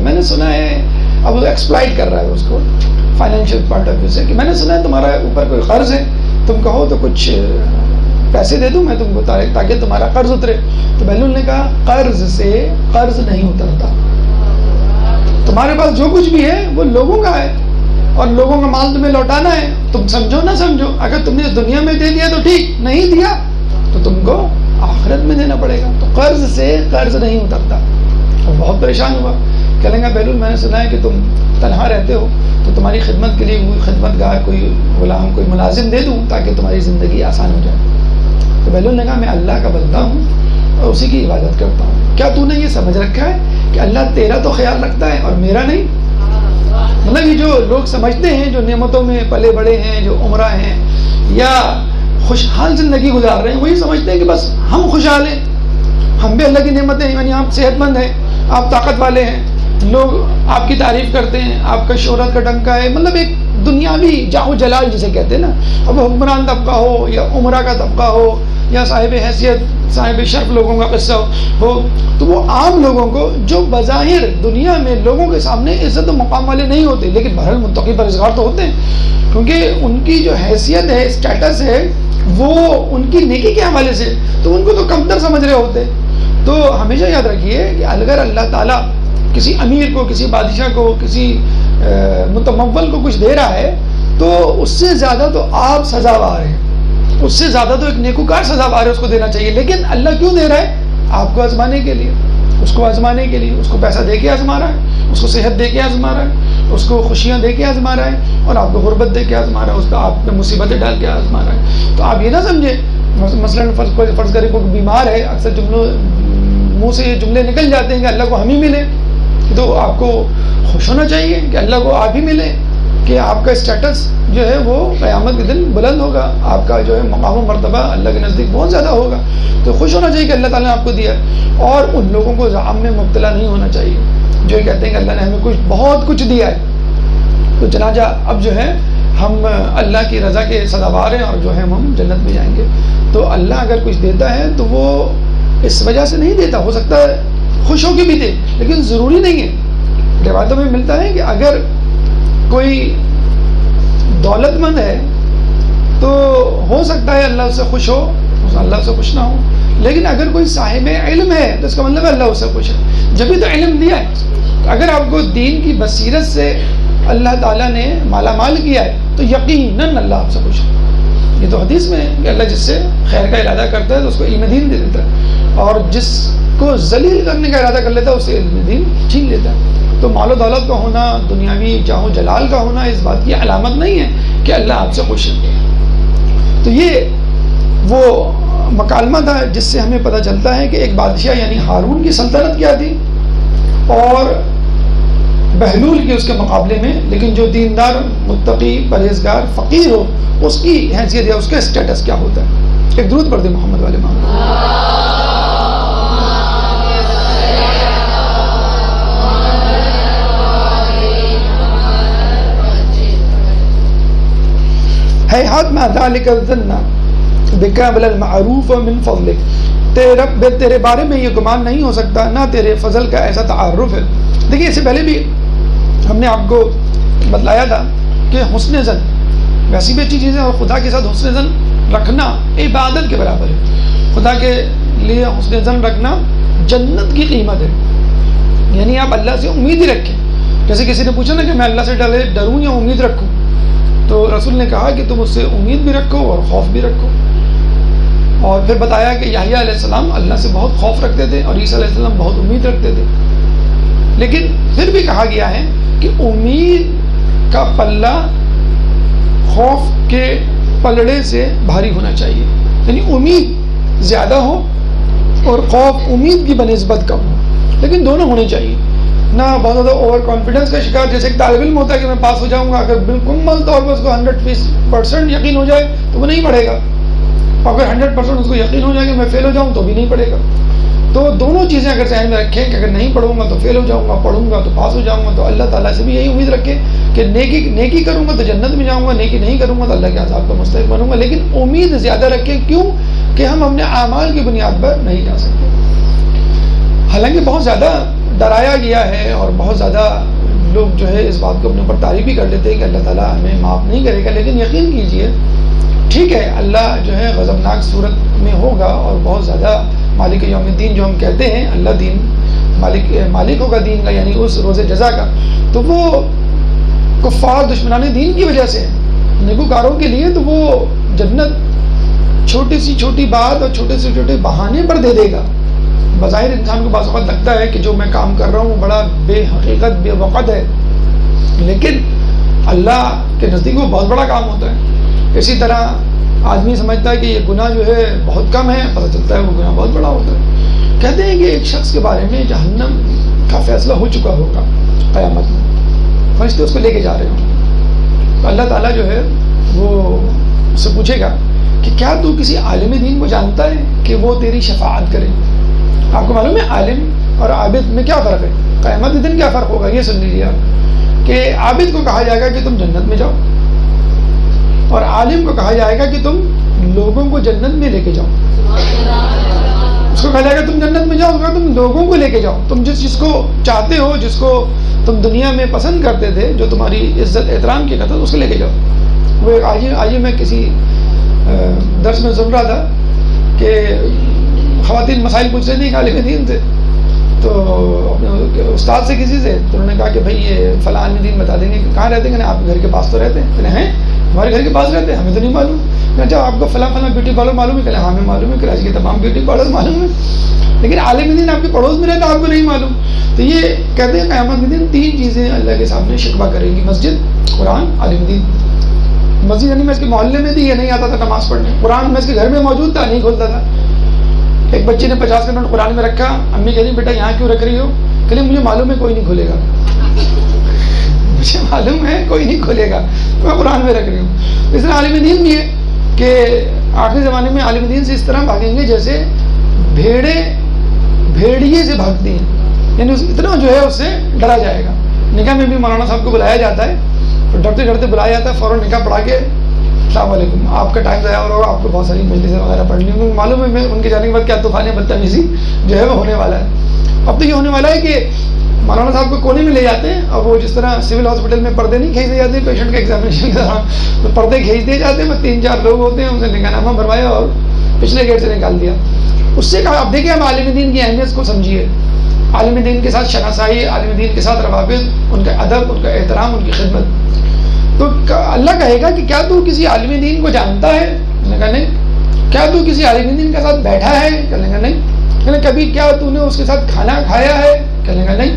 میں نے سنا ہے، اب وہ ایکسپلائٹ کر رہا ہے اس کو فائنینشیل پوائنٹ آف ویو سے، کہ میں نے سنا ہے تمہارا اوپر کوئی قرض ہے، تم کہو تو کچھ پیسے دے دوں میں تم کو تاکہ تمہارا قرض اترے۔ تو بہلول نے کہا قرض سے قرض نہیں اترتا، تمہارے پاس جو کچھ بھی ہے وہ لوگوں کا ہے اور لوگوں کا مال تمہیں لوٹانا ہے، تم سمجھو نہ سمجھو، اگر تم نے دنیا میں دے دیا تو ٹھیک، نہیں دیا تو تم کو آخرت میں دینا پڑے گا۔ تو قرض سے قرض نہیں اترتا۔ وہ بہت پریشان ہوا، کہنے گا بہلول میں نے سنا ہے کہ تم تنہا رہتے ہو، تو تمہاری خدمت کے لیے کوئی خدمت گار، کوئی غلام، کوئی ملازم دے دوں تاکہ تمہاری زندگی آسان ہو جائے۔ تو بہلول نے کہا میں اللہ کا بندہ ہوں اور اسی کی عبادت کرتا ہوں. کیا تو نے یہ سمجھ رکھا ہے کہ اللہ تیرا تو خیال رکھتا ہے اور میرا نہیں؟ مطلب یہ جو لوگ سمجھتے ہیں، جو نعمتوں میں پلے بڑے ہیں، جو عمرہ ہیں یا خوشحال زندگی گزار رہے ہیں، وہی سمجھتے ہیں کہ بس ہم خوشحال ہیں، ہم بھی اللہ کی نعمتیں، یعنی آپ صحت مند ہیں، آپ طاقت والے ہیں، لوگ آپ کی تعریف کرتے ہیں، آپ کا شہرت کا ڈنکا ہے. مطلب ایک دنیاوی جاہ و جلال جسے کہتے ہیں نا، اب وہ حکمران طبقہ ہو یا عمرہ کا طبقہ ہو یا صاحب حیثیت صاحب شرف لوگوں کا قصہ ہو، تو وہ عام لوگوں کو جو بظاہر دنیا میں لوگوں کے سامنے عزت و مقام والے نہیں ہوتے، لیکن بہرحال متقی پرہیزگار تو ہوتے ہیں، کیونکہ ان کی جو حیثیت ہے، اسٹیٹس ہے، وہ ان کی نیکی کے حوالے سے، تو ان کو تو کمتر سمجھ رہے ہوتے. تو ہمیشہ یاد رکھیے کہ اگر اللہ تعالیٰ کسی امیر کو، کسی بادشاہ کو، کسی متمول کو کچھ دے رہا ہے تو اس سے زیادہ تو آپ سزاوار ہیں، اس سے زیادہ تو ایک نیکوکار سزاوار ہے، اس کو دینا چاہیے. لیکن اللہ کیوں دے رہا ہے؟ آپ کو آزمانے کے لیے، اس کو آزمانے کے لیے. اس کو پیسہ دے کے آزما رہا ہے، اس کو صحت دے کے آزما رہا ہے، اس کو خوشیاں دے کے آزما رہا ہے، اور آپ کو غربت دے کے آزما رہا ہے، اس کا آپ پہ مصیبتیں ڈال کے آزما رہا ہے. تو آپ یہ نہ سمجھے مثلاً فرض کرے کوئی بیمار ہے، اکثر جملوں منہ سے یہ جملے نکل جاتے ہیں کہ اللہ کو ہم ہی ملے. تو آپ کو خوش ہونا چاہیے کہ اللہ کو آپ ہی ملے، کہ آپ کا اسٹیٹس جو ہے وہ قیامت کے دن بلند ہوگا، آپ کا جو ہے مقام و مرتبہ اللہ کے نزدیک بہت زیادہ ہوگا. تو خوش ہونا چاہیے کہ اللہ تعالیٰ نے آپ کو دیا ہے، اور ان لوگوں کو زعم میں مبتلا نہیں ہونا چاہیے جو یہ کہتے ہیں کہ اللہ نے ہمیں بہت کچھ دیا ہے، تو چنانچہ اب جو ہے ہم اللہ کی رضا کے سزاوار ہیں، اور جو ہے ہم جنت میں جائیں گے. تو اللہ اگر کچھ دیتا ہے تو وہ اس وجہ سے نہیں دیتا، ہو سکتا ہے خوش ہو کے بھی دے، لیکن ضروری نہیں ہے. روایتوں میں ملتا ہے کہ اگر کوئی دولت مند ہے تو ہو سکتا ہے اللہ اس سے خوش ہو، اللہ سے خوش نہ ہو. لیکن اگر کوئی صاحب علم ہے تو اس کا مطلب ہے اللہ اس سے خوش ہے، جبھی تو علم دیا ہے. اگر آپ کو دین کی بصیرت سے اللہ تعالیٰ نے مالا مال کیا ہے تو یقیناً اللہ آپ سے خوش ہے. یہ تو حدیث میں ہے کہ اللہ جس سے خیر کا ارادہ کرتا ہے تو اس کو علم دین دے دیتا ہے، اور جس کو ذلیل کرنے کا ارادہ کر لیتا ہے اسے علم دین چھین لیتا ہے. تو مال و دولت کا ہونا، دنیاوی جاہ و جلال کا ہونا اس بات کی علامت نہیں ہے کہ اللہ آپ سے خوش ہے. تو یہ وہ مکالمہ تھا جس سے ہمیں پتہ چلتا ہے کہ ایک بادشاہ یعنی ہارون کی سلطنت کیا تھی اور بہلول کی اس کے مقابلے میں، لیکن جو دیندار، متقی، پرہیزگار، فقیر ہو اس کی حیثیت یا اس کا اسٹیٹس کیا ہوتا ہے. ایک درود پڑھ دیں محمد والے محمد. ہیہات ما ذالک الظن بک بل المعروف من فضلک، تیرے بارے میں یہ گمان نہیں ہو سکتا، نہ تیرے فضل کا ایسا تعارف ہے. دیکھیے اس سے پہلے بھی ہم نے آپ کو بتلایا تھا کہ حسن ظن ویسی بھی اچھی چیز ہے، اور خدا کے ساتھ حسن ظن رکھنا عبادت کے برابر ہے. خدا کے لیے حسن ظن رکھنا جنت کی قیمت ہے. یعنی آپ اللہ سے امید ہی رکھیں. جیسے کسی نے پوچھا نا کہ میں اللہ سے ڈروں یا امید رکھوں، تو رسول نے کہا کہ تم اس سے امید بھی رکھو اور خوف بھی رکھو. اور پھر بتایا کہ یحییٰ علیہ السلام اللہ سے بہت خوف رکھتے تھے اور عیسیٰ علیہ السلام بہت امید رکھتے تھے. لیکن پھر بھی کہا گیا ہے کہ امید کا پلہ خوف کے پلڑے سے بھاری ہونا چاہیے. یعنی امید زیادہ ہو اور خوف امید کی بنسبت کم ہو، لیکن دونوں ہونے چاہیے. نہ بہت زیادہ اوور کانفیڈنس کا شکار، جیسے ایک طالب علم ہوتا ہے کہ میں پاس ہو جاؤں گا، اگر بالکل طور پر اس کو 100% یقین ہو جائے تو وہ نہیں پڑھے گا، اور اگر 100% اس کو یقین ہو جائے کہ میں فیل ہو جاؤں تو بھی نہیں پڑھے گا. تو دونوں چیزیں اگر ذہن میں رکھیں کہ اگر نہیں پڑھوں گا تو فیل ہو جاؤں گا، پڑھوں گا تو پاس ہو جاؤں گا. تو اللہ تعالیٰ سے بھی یہی امید رکھیں کہ نیکی کروں گا تو جنت میں جاؤں گا، نیکی نہیں کروں گا تو اللہ کے عذاب کا مستحق بنوں گا. لیکن امید زیادہ رکھیں، کیوں کہ ہم اپنے اعمال کی بنیاد پر نہیں جا سکتے. حالانکہ بہت زیادہ ڈرایا گیا ہے اور بہت زیادہ لوگ جو ہے اس بات کو اپنے اوپر تعریف بھی کر لیتے ہیں کہ اللہ تعالیٰ ہمیں معاف نہیں کرے گا. لیکن یقین کیجئے ٹھیک ہے اللہ جو ہے غضبناک صورت میں ہوگا، اور بہت زیادہ مالک یوم الدین جو ہم کہتے ہیں، اللہ دین مالک ہوگا دین کا، یعنی اس روز جزا کا. تو وہ کفار دشمنان دین کی وجہ سے نیکوکاروں کے لیے تو وہ جنت چھوٹی سی چھوٹی بات اور چھوٹے سے چھوٹے بہانے پر دے دے گا. بظاہر انسان کو بعض اوقات لگتا ہے کہ جو میں کام کر رہا ہوں بڑا بے حقیقت بے وقت ہے، لیکن اللہ کے نزدیک وہ بہت بڑا کام ہوتا ہے. اسی طرح آدمی سمجھتا ہے کہ یہ گناہ جو ہے بہت کم ہے، پتہ چلتا ہے وہ گناہ بہت بڑا ہوتا ہے. کہتے ہیں کہ ایک شخص کے بارے میں جہنم کا فیصلہ ہو چکا ہوگا قیامت میں، فرشتے اس کو لے کے جا رہے ہوں، تو اللہ تعالیٰ جو ہے وہ اس سے پوچھے گا کہ کیا تو کسی عالم دین کو جانتا ہے کہ وہ تیری شفاعت کرے؟ آپ کو معلوم ہے عالم اور عابد میں کیا فرق ہے؟ قیامت کے دن کیا فرق ہوگا یہ سن لیجیے آپ، کہ عابد کو کہا جائے گا کہ تم جنت میں جاؤ، اور عالم کو کہا جائے گا کہ تم لوگوں کو جنت میں لے کے جاؤ۔ اس کو کہا جائے گا تم جنت میں جاؤ، تم لوگوں کو لے کے جاؤ، تم جس چیز کو چاہتے ہو، جس کو تم دنیا میں پسند کرتے تھے، جو تمہاری عزت احترام کیا کرتا تھا، اس کو لے کے جاؤ۔ وہ آج میں کسی درس میں سن رہا تھا کہ خواتین مسائل پوچھ رہی تھیں عالم دین سے، تو اپنے استاد سے کسی سے، تو انہوں نے کہا کہ بھائی یہ فلاں عالم دین بتا دیں گے کہ کہاں رہتے ہیں، آپ گھر کے پاس تو رہتے ہیں، ہیں ہمارے گھر کے پاس رہتے ہیں، ہمیں تو نہیں معلوم۔ اچھا آپ کو فلاں فلاں بیوٹی پارلر معلوم ہے؟ کہ ہاں ہمیں معلوم ہے، کراچی کے تمام بیوٹی پارلر معلوم ہے، لیکن عالم دین آپ کے پڑوس میں رہتا ہے، آپ کو نہیں معلوم۔ تو یہ کہتے ہیں قیامت کے دن 3 چیزیں اللہ کے سامنے شکوہ کریں گی، مسجد، قرآن، عالم دین۔ مسجد یعنی میں اس کے محلے میں تھی، یہ نہیں آتا تھا نماز پڑھنے، قرآن میں اس کے گھر میں موجود تھا، نہیں کھولتا تھا۔ ایک بچے نے 50 کا نوٹ قرآن میں رکھا، امی کہہ رہی بیٹا یہاں کیوں رکھ رہی ہو؟ کہ مجھے معلوم ہے کوئی نہیں کھولے گا، مجھے معلوم ہے کوئی نہیں کھولے گا، میں قرآن میں رکھ رہی ہوں۔ اس طرح عالم دین بھی ہے کہ آخری زمانے میں عالم دین سے اس طرح بھاگیں گے جیسے بھیڑیے سے بھاگتی ہیں، یعنی اتنا جو ہے اس سے ڈرا جائے گا۔ نکاح میں بھی مولانا صاحب کو بلایا جاتا ہے، تو ڈرتے ڈرتے بلایا جاتا ہے، فوراً نکاح پڑھا کے السلام علیکم، آپ کا ٹائم ضائع ہو رہا ہوگا، آپ کو بہت ساری مجلسیں وغیرہ پڑھنی ہوں، معلوم ہے میں ان کے جانے کے بعد کیا طوفان بدتمیزی جو ہے وہ ہونے والا ہے۔ اب تو یہ ہونے والا ہے کہ مولانا صاحب کو کونے میں لے جاتے ہیں، اور وہ جس طرح سول ہاسپٹل میں پردے نہیں کھینچ دیے جاتے ہیں پیشنٹ کے ایگزامینیشن کے دوران، تو پردے کھینچ دیے جاتے ہیں، 3-4 لوگ ہوتے ہیں، ان سے نکاح نامہ بھروایا اور پچھلے گیٹ سے نکال دیا۔ اس سے کہا اب دیکھیں ہم عالم دین کی اہمیت کو سمجھیے، عالم دین کے ساتھ شناسائی، عالم دین کے ساتھ روابط، ان کا ادب، ان کا احترام، ان کی خدمت۔ تو اللہ کہے گا کہ کیا تو کسی عالم دین کو جانتا ہے؟ کہنے کا نہیں۔ کیا تو کسی عالم دین کے ساتھ بیٹھا ہے؟ کہنے کا نہیں۔ کہنے کبھی کیا تو نے اس کے ساتھ کھانا کھایا ہے؟ کہنے کا نہیں۔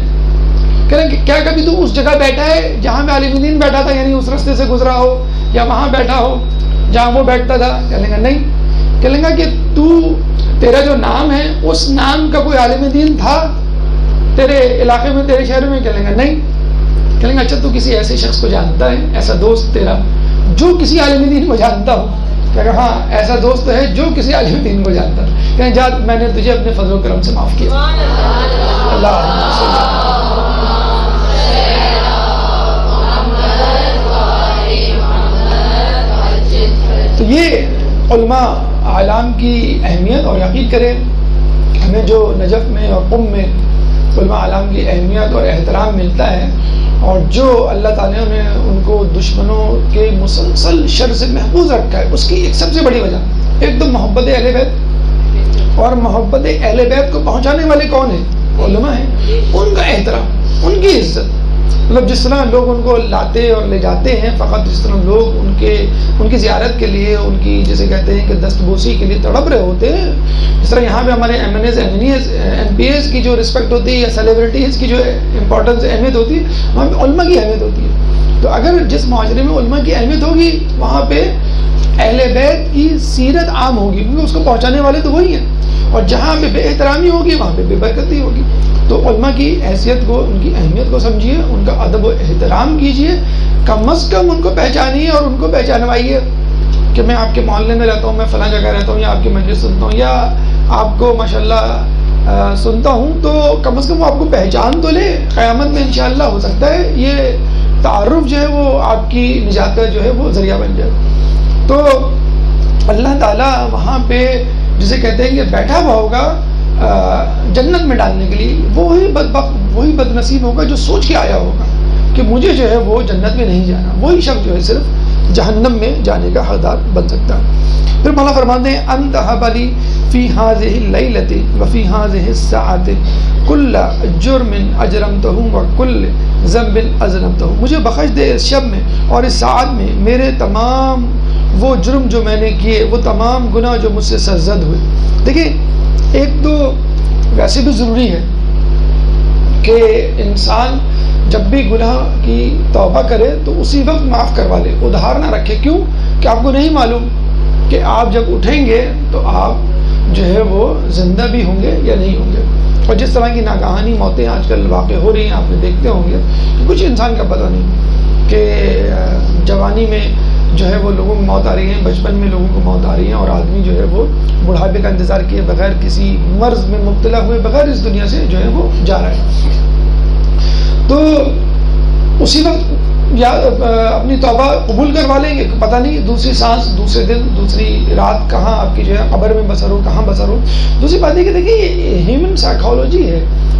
کہنے کیا کبھی تو اس جگہ بیٹھا ہے جہاں میں عالم دین بیٹھا تھا، یعنی اس راستے سے گزرا ہو یا وہاں بیٹھا ہو جہاں وہ بیٹھتا تھا؟ کہنے کا نہیں۔ کہنے گا کہ تیرا جو نام ہے اس نام کا کوئی عالم دین تھا تیرے علاقے میں، تیرے شہر میں؟ کہنے کا نہیں۔ کہیں گے اچھا تو کسی ایسے شخص کو جانتا ہے، ایسا دوست تیرا جو کسی عالم دین کو جانتا ہو؟ کہ ہاں ایسا دوست ہے جو کسی عالم دین کو جانتا ہے۔ کہیں جا میں نے تجھے اپنے فضل و کرم سے معاف کیا۔ اللہ تو یہ علماء اعلام کی اہمیت، اور یقین کریں ہمیں جو نجف میں اور قم میں علماء اعلام کی اہمیت اور احترام ملتا ہے، اور جو اللہ تعالیٰ نے ان کو دشمنوں کے مسلسل شر سے محفوظ رکھا ہے، اس کی ایک سب سے بڑی وجہ ایک تو محبت اہل بیت، اور محبت اہل بیت کو پہنچانے والے کون ہیں؟ علماء ہیں۔ ان کا احترام، ان کی عزت، مطلب جس طرح لوگ ان کو لاتے اور لے جاتے ہیں، فقط جس طرح لوگ ان کی زیارت کے لیے، ان کی جیسے کہتے ہیں کہ دست بوسی کے لیے تڑپ رہے ہوتے ہیں، اس طرح یہاں پہ ہمارے ایم پی ایز کی جو رسپیکٹ ہوتی ہے یا سیلیبریٹیز کی جو امپورٹنس اہمیت ہوتی ہے، وہاں پہ علماء کی اہمیت ہوتی ہے۔ تو اگر جس معاشرے میں علماء کی اہمیت ہوگی، وہاں پہ اہل بیت کی سیرت عام ہوگی، کیونکہ اس کو پہنچانے والے تو وہی ہیں، اور جہاں پہ بے احترامی ہوگی وہاں پہ بے برکتی ہوگی۔ تو علماء کی حیثیت کو، ان کی اہمیت کو سمجھیے، ان کا ادب و احترام کیجیے، کم از کم ان کو پہچانیے اور ان کو پہچانوائیے کہ میں آپ کے محلے میں رہتا ہوں، میں فلاں جگہ رہتا ہوں، یا آپ کی مجلس سنتا ہوں، یا آپ کو ماشاءاللہ سنتا ہوں، تو کم از کم وہ آپ کو پہچان تو لے۔ قیامت میں انشاءاللہ ہو سکتا ہے یہ تعارف جو ہے وہ آپ کی نجات کا جو ہے وہ ذریعہ بن جائے۔ تو اللہ تعالیٰ وہاں پہ جسے کہتے ہیں کہ بیٹھا ہوا ہوگا جنت میں ڈالنے کے لیے، وہی بدبخت، وہی بد نصیب ہوگا جو سوچ کے آیا ہوگا کہ مجھے جو ہے وہ جنت میں نہیں جانا، وہی شخص جو ہے صرف جہنم میں جانے کا حقدار بن سکتا ہے۔ پھر مولا فرماتے ہیں انت حبلی فی ہذہ اللیلۃ وفی ہذہ الساعۃ کل جرم اجرمتہ وکل ذنب اذنبتہ، مجھے بخش دے اس شب میں اور اس ساعت میں میرے تمام وہ جرم جو میں نے کیے، وہ تمام گناہ جو مجھ سے سرزد ہوئے۔ دیکھیں ایک تو ویسے بھی ضروری ہے کہ انسان جب بھی گناہ کی توبہ کرے تو اسی وقت معاف کروا لے، ادھار نہ رکھے۔ کیوں کہ آپ کو نہیں معلوم کہ آپ جب اٹھیں گے تو آپ جو ہے وہ زندہ بھی ہوں گے یا نہیں ہوں گے. اور جس طرح کی ناگہانی موتیں آج کل واقع ہو رہی ہیں آپ نے دیکھتے ہوں گے کہ کچھ انسان کا پتہ نہیں کہ جوانی میں جو ہے وہ لوگوں کو موت آ رہی ہے، بچپن میں لوگوں کو موت آ رہی ہے، اور آدمی جو ہے وہ بڑھاپے کا انتظار کیے بغیر، کسی مرض میں مبتلا ہوئے بغیر اس دنیا سے جو ہے وہ جا رہا ہے. تو اسی وقت یا اپنی توبہ قبول کروا لیں گے، پتہ نہیں دوسری سانس، دوسرے دن، دوسری رات کہاں آپ کی جو ہے قبر میں بسر ہو، کہاں بسر ہو. دوسری بات یہ کہ دیکھیے یہ ہیومن سائیکالوجی ہے.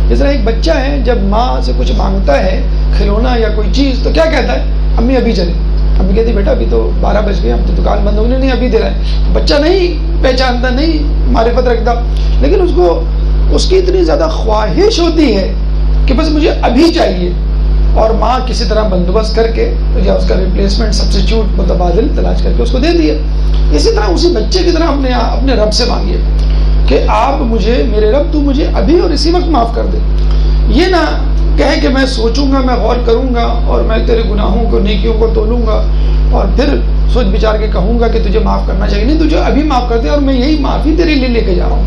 جس طرح ایک بچہ ہے جب ماں سے کچھ مانگتا ہے کھلونا یا کوئی چیز تو کیا کہتا ہے؟ امی ابھی چلے. امی کہتی بیٹا ابھی تو 12 بج گئے، اب تو دکان بند ہوگی. نہیں ابھی دے رہا ہے. بچہ نہیں پہچانتا، نہیں معرفت رکھتا، لیکن اس کو اس کی اتنی زیادہ خواہش ہوتی ہے کہ بس مجھے ابھی چاہیے، اور ماں کسی طرح بندوبست کر کے یا اس کا ریپلیسمنٹ سبسٹیچیوٹ متبادل تلاش کر کے اس کو دے دیے. اسی طرح اسی بچے کی طرح اپنے رب سے مانگیے کہ آپ مجھے، میرے رب تو مجھے ابھی اور اسی وقت معاف کر دے. یہ نہ کہے کہ میں سوچوں گا، میں غور کروں گا اور میں تیرے گناہوں کو، نیکیوں کو تولوں گا اور پھر سوچ بچار کے کہوں گا کہ تجھے معاف کرنا چاہیے. نہیں، تجھے ابھی معاف کر دے اور میں یہی معافی تیرے لیے لے کے جا رہا ہوں.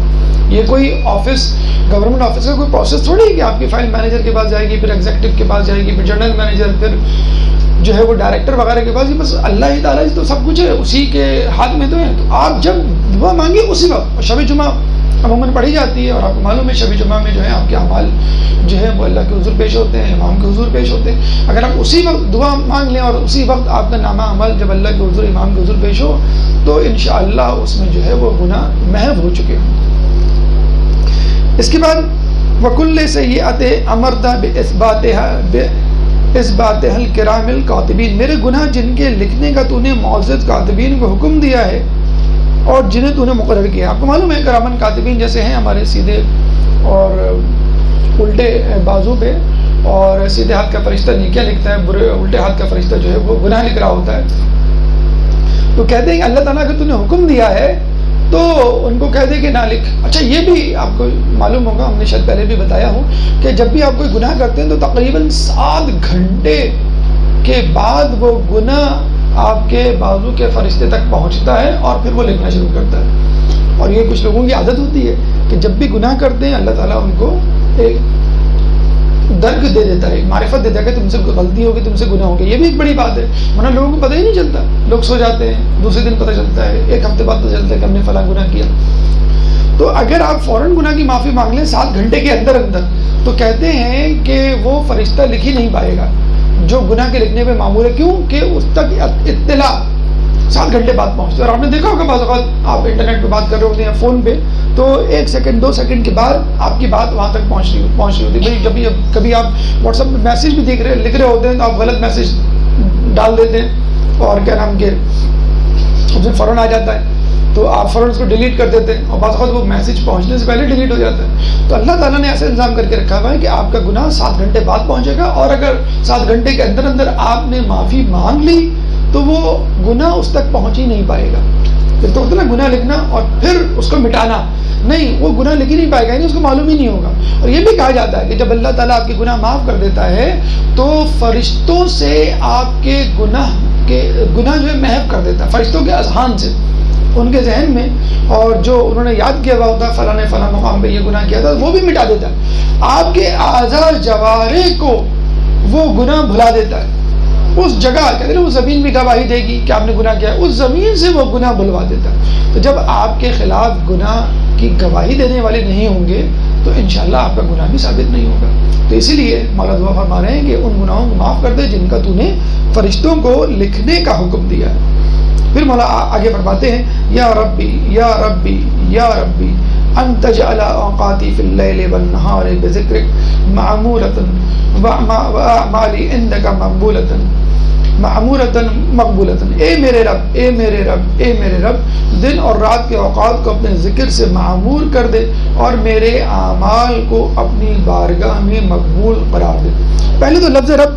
یہ کوئی آفس، گورنمنٹ آفس کا کوئی پروسیس تھوڑی ہے کہ آپ کی فائل مینیجر کے پاس جائے گی، پھر ایگزیکٹو کے پاس جائے گی، پھر جنرل مینیجر، پھر جو ہے وہ ڈائریکٹر وغیرہ کے پاس. یہ بس اللہ ہی تعالیٰ تو سب کچھ ہے، اسی کے ہاتھ میں تو ہے. تو آپ جب دعا مانگیے اسی وقت. اور شب جمعہ عموماً پڑھی جاتی ہے اور آپ کو معلوم ہے شب جمعہ میں جو ہے آپ کے اعمال جو ہے وہ اللہ کے حضور پیش ہوتے ہیں، امام کے حضور پیش ہوتے ہیں. اگر آپ اسی وقت دعا مانگ لیں اور اسی وقت آپ کا نامہ عمل جب اللہ کے حضور، امام کے حضور پیش ہو تو انشاءاللہ اس میں جو ہے وہ گناہ محو ہو چکے ہیں. اس کے بعد وَكُلِّ سَيِّئَةٍ أَمَرْتَ بِإِثْبَاتِهَا الْكِرَامِ الْكَاتِبِينَ. میرے گناہ جن کے لکھنے کا تو نے معزز کاتبین کو حکم دیا ہے اور جنہیں تو نے مقرر کیا. آپ کو معلوم ہے کرامن کاتبین جیسے ہیں ہمارے سیدھے اور الٹے بازو پہ، اور سیدھے ہاتھ کا فرشتہ نیکیاں لکھتا ہے، برے الٹے ہاتھ کا فرشتہ جو ہے وہ گناہ لکھ رہا ہوتا ہے. تو کہتے ہیں کہ اللہ تعالیٰ کا تو نے حکم دیا ہے تو ان کو کہہ دے کہ نہ لکھ. اچھا یہ بھی آپ کو معلوم ہوگا، ہم نے شاید پہلے بھی بتایا ہوں کہ جب بھی آپ کوئی گناہ کرتے ہیں تو تقریباً 7 گھنٹے کے بعد وہ گناہ آپ کے بازو کے فرشتے تک پہنچتا ہے اور پھر وہ لکھنا شروع کرتا ہے. اور یہ کچھ لوگوں کی عادت ہوتی ہے کہ جب بھی گناہ کرتے ہیں اللہ تعالیٰ ان کو ایک درک دے دیتا ہے، معرفت دیتا ہے کہ تم سے غلطی ہوگی، تم سے گناہ ہوگی. یہ بھی ایک بڑی بات ہے، ورنہ لوگوں کو پتہ ہی نہیں چلتا. لوگ سو جاتے ہیں، دوسرے دن پتہ چلتا ہے، ایک ہفتے بعد پتہ چلتا ہے کہ ہم نے فلاں گناہ کیا. تو اگر آپ فوراً گناہ کی معافی مانگ لیں 7 گھنٹے کے اندر تو کہتے ہیں کہ وہ فرشتہ لکھ ہی نہیں پائے گا جو گناہ کے لکھنے پہ معمول ہے. کیوں کہ اس تک اطلاع 7 گھنٹے بعد پہنچتے ہیں. اور آپ نے دیکھا ہوگا بعض اوقات آپ انٹرنیٹ پہ بات کر رہے ہوتے ہیں، فون پہ، تو 1 سیکنڈ 2 سیکنڈ کے بعد آپ کی بات وہاں تک پہنچ رہی ہوتی ہے. جب کبھی آپ واٹس ایپ پہ میسیج بھی لکھ رہے ہوتے ہیں تو آپ غلط میسیج ڈال دیتے ہیں اور کیا نام کے اس میں فوراً آ جاتا ہے تو آپ فوراً اس کو ڈیلیٹ کر دیتے ہیں اور بعض اوقات وہ میسیج پہنچنے سے پہلے ڈیلیٹ ہو جاتا ہے. تو اللہ تعالیٰ نے ایسا انتظام کر کے رکھا ہوا ہے کہ آپ کا گناہ 7 گھنٹے بعد پہنچے گا، اور اگر 7 گھنٹے کے اندر اندر آپ نے معافی مانگ لی تو وہ گناہ اس تک پہنچ ہی نہیں پائے گا. پھر تو اتنا گناہ لکھنا اور پھر اس کو مٹانا نہیں، وہ گناہ لکھ ہی نہیں پائے گا، یعنی اس کو معلوم ہی نہیں ہوگا. اور یہ بھی کہا جاتا ہے کہ جب اللہ تعالیٰ آپ کے گناہ معاف کر دیتا ہے تو فرشتوں سے آپ کے گناہ جو ہے محو کر دیتا ہے، فرشتوں کے اذہان سے، ان کے ذہن میں، اور جو انہوں نے یاد کیا ہوا ہوتا ہے فلاں نے فلاں مقام پہ یہ گناہ کیا تھا وہ بھی مٹا دیتا ہے. آپ کے اعضاء جوارح کو وہ گناہ بھلا دیتا ہے. اس جگہ کہتے ہیں وہ زمین بھی گواہی دے گی کہ آپ نے گناہ کیا ہے، اس زمین سے وہ گناہ بھلوا دیتا ہے. تو جب آپ کے خلاف گناہ کی گواہی دینے والے نہیں ہوں گے تو انشاءاللہ آپ کا گناہ بھی ثابت نہیں ہوگا. تو اسی لیے مولا دعا فرما رہے ہیں کہ ان گناہوں کو معاف کر دے جن کا تو نے فرشتوں کو لکھنے کا حکم دیا ہے. پھر مولا آگے فرماتے ہیں یا ربی یا ربی یا ربی ان تجعل اوقاتی فی اللیل والنہار بذکرک واعمالی عندک مقبولۃ. اے میرے رب اے میرے رب اے میرے رب، دن اور رات کے اوقات کو اپنے ذکر سے معمور کر دے اور میرے اعمال کو اپنی بارگاہ میں مقبول قرار دے. پہلے تو لفظ رب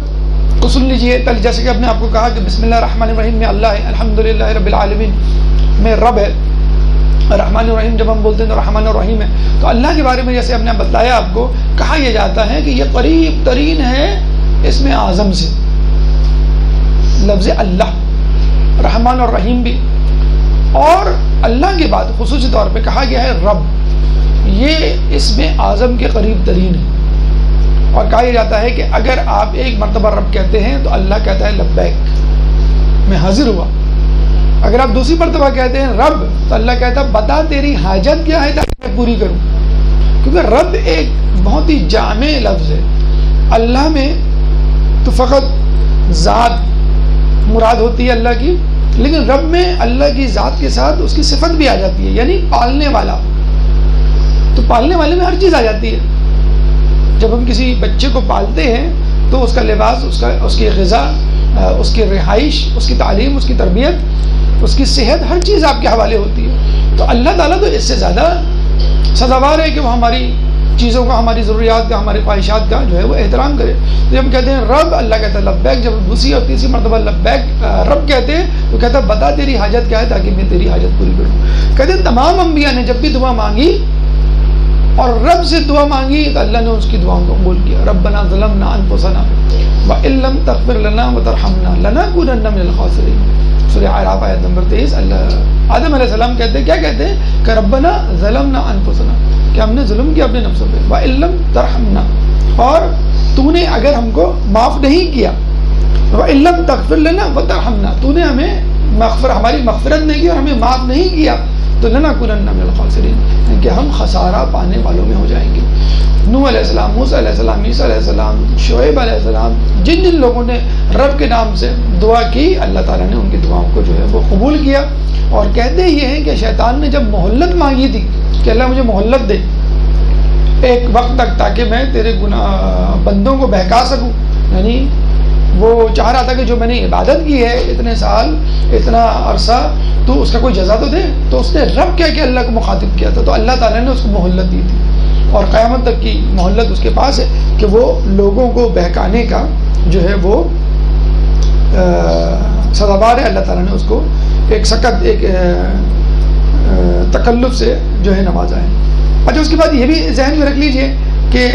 کو سن لیجئے، پہلے جیسے کہ آپ نے آپ کو کہا کہ بسم اللہ الرحمن الرحیم میں اللہ ہے، الحمدللہ رب العالمین میں رب ہے، رحمان الرحیم جب ہم بولتے ہیں تو رحمان الرحیم ہے. تو اللہ کے بارے میں جیسے ہم نے بتایا آپ کو، کہا یہ جاتا ہے کہ یہ قریب ترین ہے اسم اعظم سے، لفظ اللہ، رحمان اور رحیم بھی. اور اللہ کے بعد خصوصی طور پہ کہا گیا ہے رب، یہ اسم اعظم کے قریب ترین ہے، اور کہا جاتا ہے کہ اگر آپ ایک مرتبہ رب کہتے ہیں تو اللہ کہتا ہے لبیک، میں حاضر ہوا۔ اگر آپ دوسری مرتبہ کہتے ہیں رب تو اللہ کہتا ہے بتا تیری حاجت کیا ہے تاکہ میں پوری کروں، کیونکہ رب ایک بہت ہی جامع لفظ ہے۔ اللہ میں تو فقط ذات مراد ہوتی ہے اللہ کی، لیکن رب میں اللہ کی ذات کے ساتھ اس کی صفت بھی آ جاتی ہے، یعنی پالنے والا۔ تو پالنے والے میں ہر چیز آ جاتی ہے۔ جب ہم کسی بچے کو پالتے ہیں تو اس کا لباس، اس کی غذا، اس کی رہائش، اس کی تعلیم، اس کی تربیت، اس کی صحت، ہر چیز آپ کے حوالے ہوتی ہے۔ تو اللہ تعالیٰ تو اس سے زیادہ سزاوار ہے کہ وہ ہماری چیزوں کا، ہماری ضروریات کا، ہماری خواہشات کا جو ہے وہ احترام کرے۔ تو جب ہم کہتے ہیں رب، اللہ کہتا ہے لبیک۔ جب دوسری اور تیسری مرتبہ لبیک رب کہتے ہیں تو کہتا ہے بتا تیری حاجت کیا ہے تاکہ میں تیری حاجت پوری کروں۔ کہتے ہیں تمام انبیاء نے جب بھی دعا مانگی اور رب سے دعا مانگی تو اللہ نے اس کی دعاؤں کو قبول کیا۔ ربنا ظلمنا انفسنا وان لم تغفر لنا وترحمنا لنکونن من الخاسرین، سورہ اعراف آیت نمبر 23۔ اللہ آدم علیہ السلام کہتے ہیں، کیا کہتے ہیں کہ ربنا ظلمنا انفسنا، کہ ہم نے ظلم کیا اپنے نفسوں پہ، وان لم ترحمنا، اور تو نے اگر ہم کو معاف نہیں کیا، وان لم تغفر لنا وترحمنا، تو نے ہمیں ہماری مغفرت نہیں کی اور ہمیں معاف نہیں کیا، تو لنکونن من الخاسرین، کہ ہم خسارہ پانے والوں میں ہو جائیں گے۔ نوح علیہ السلام، موسیٰ علیہ السلام، عیسیٰ علیہ السلام، شعیب علیہ السلام، جن جن لوگوں نے رب کے نام سے دعا کی، اللہ تعالیٰ نے ان کی دعاؤں کو جو ہے وہ قبول کیا۔ اور کہتے یہ ہیں کہ شیطان نے جب مہلت مانگی تھی کہ اللہ مجھے مہلت دے ایک وقت تک تاکہ میں تیرے گناہ بندوں کو بہکا سکوں، یعنی وہ چاہ رہا تھا کہ جو میں نے عبادت کی ہے اتنے سال، اتنا عرصہ، تو اس کا کوئی جزا تو دے، تو اس نے رب کہہ کے اللہ کو مخاطب کیا تھا، تو اللہ تعالیٰ نے اس کو مہلت دی تھی، اور قیامت تک کی مہلت اس کے پاس ہے کہ وہ لوگوں کو بہکانے کا جو ہے وہ سزاوار ہے۔ اللہ تعالیٰ نے اس کو ایک سخت ایک تکلف سے جو ہے نوازا ہے۔ اچھا، اس کے بعد یہ بھی ذہن میں رکھ لیجئے کہ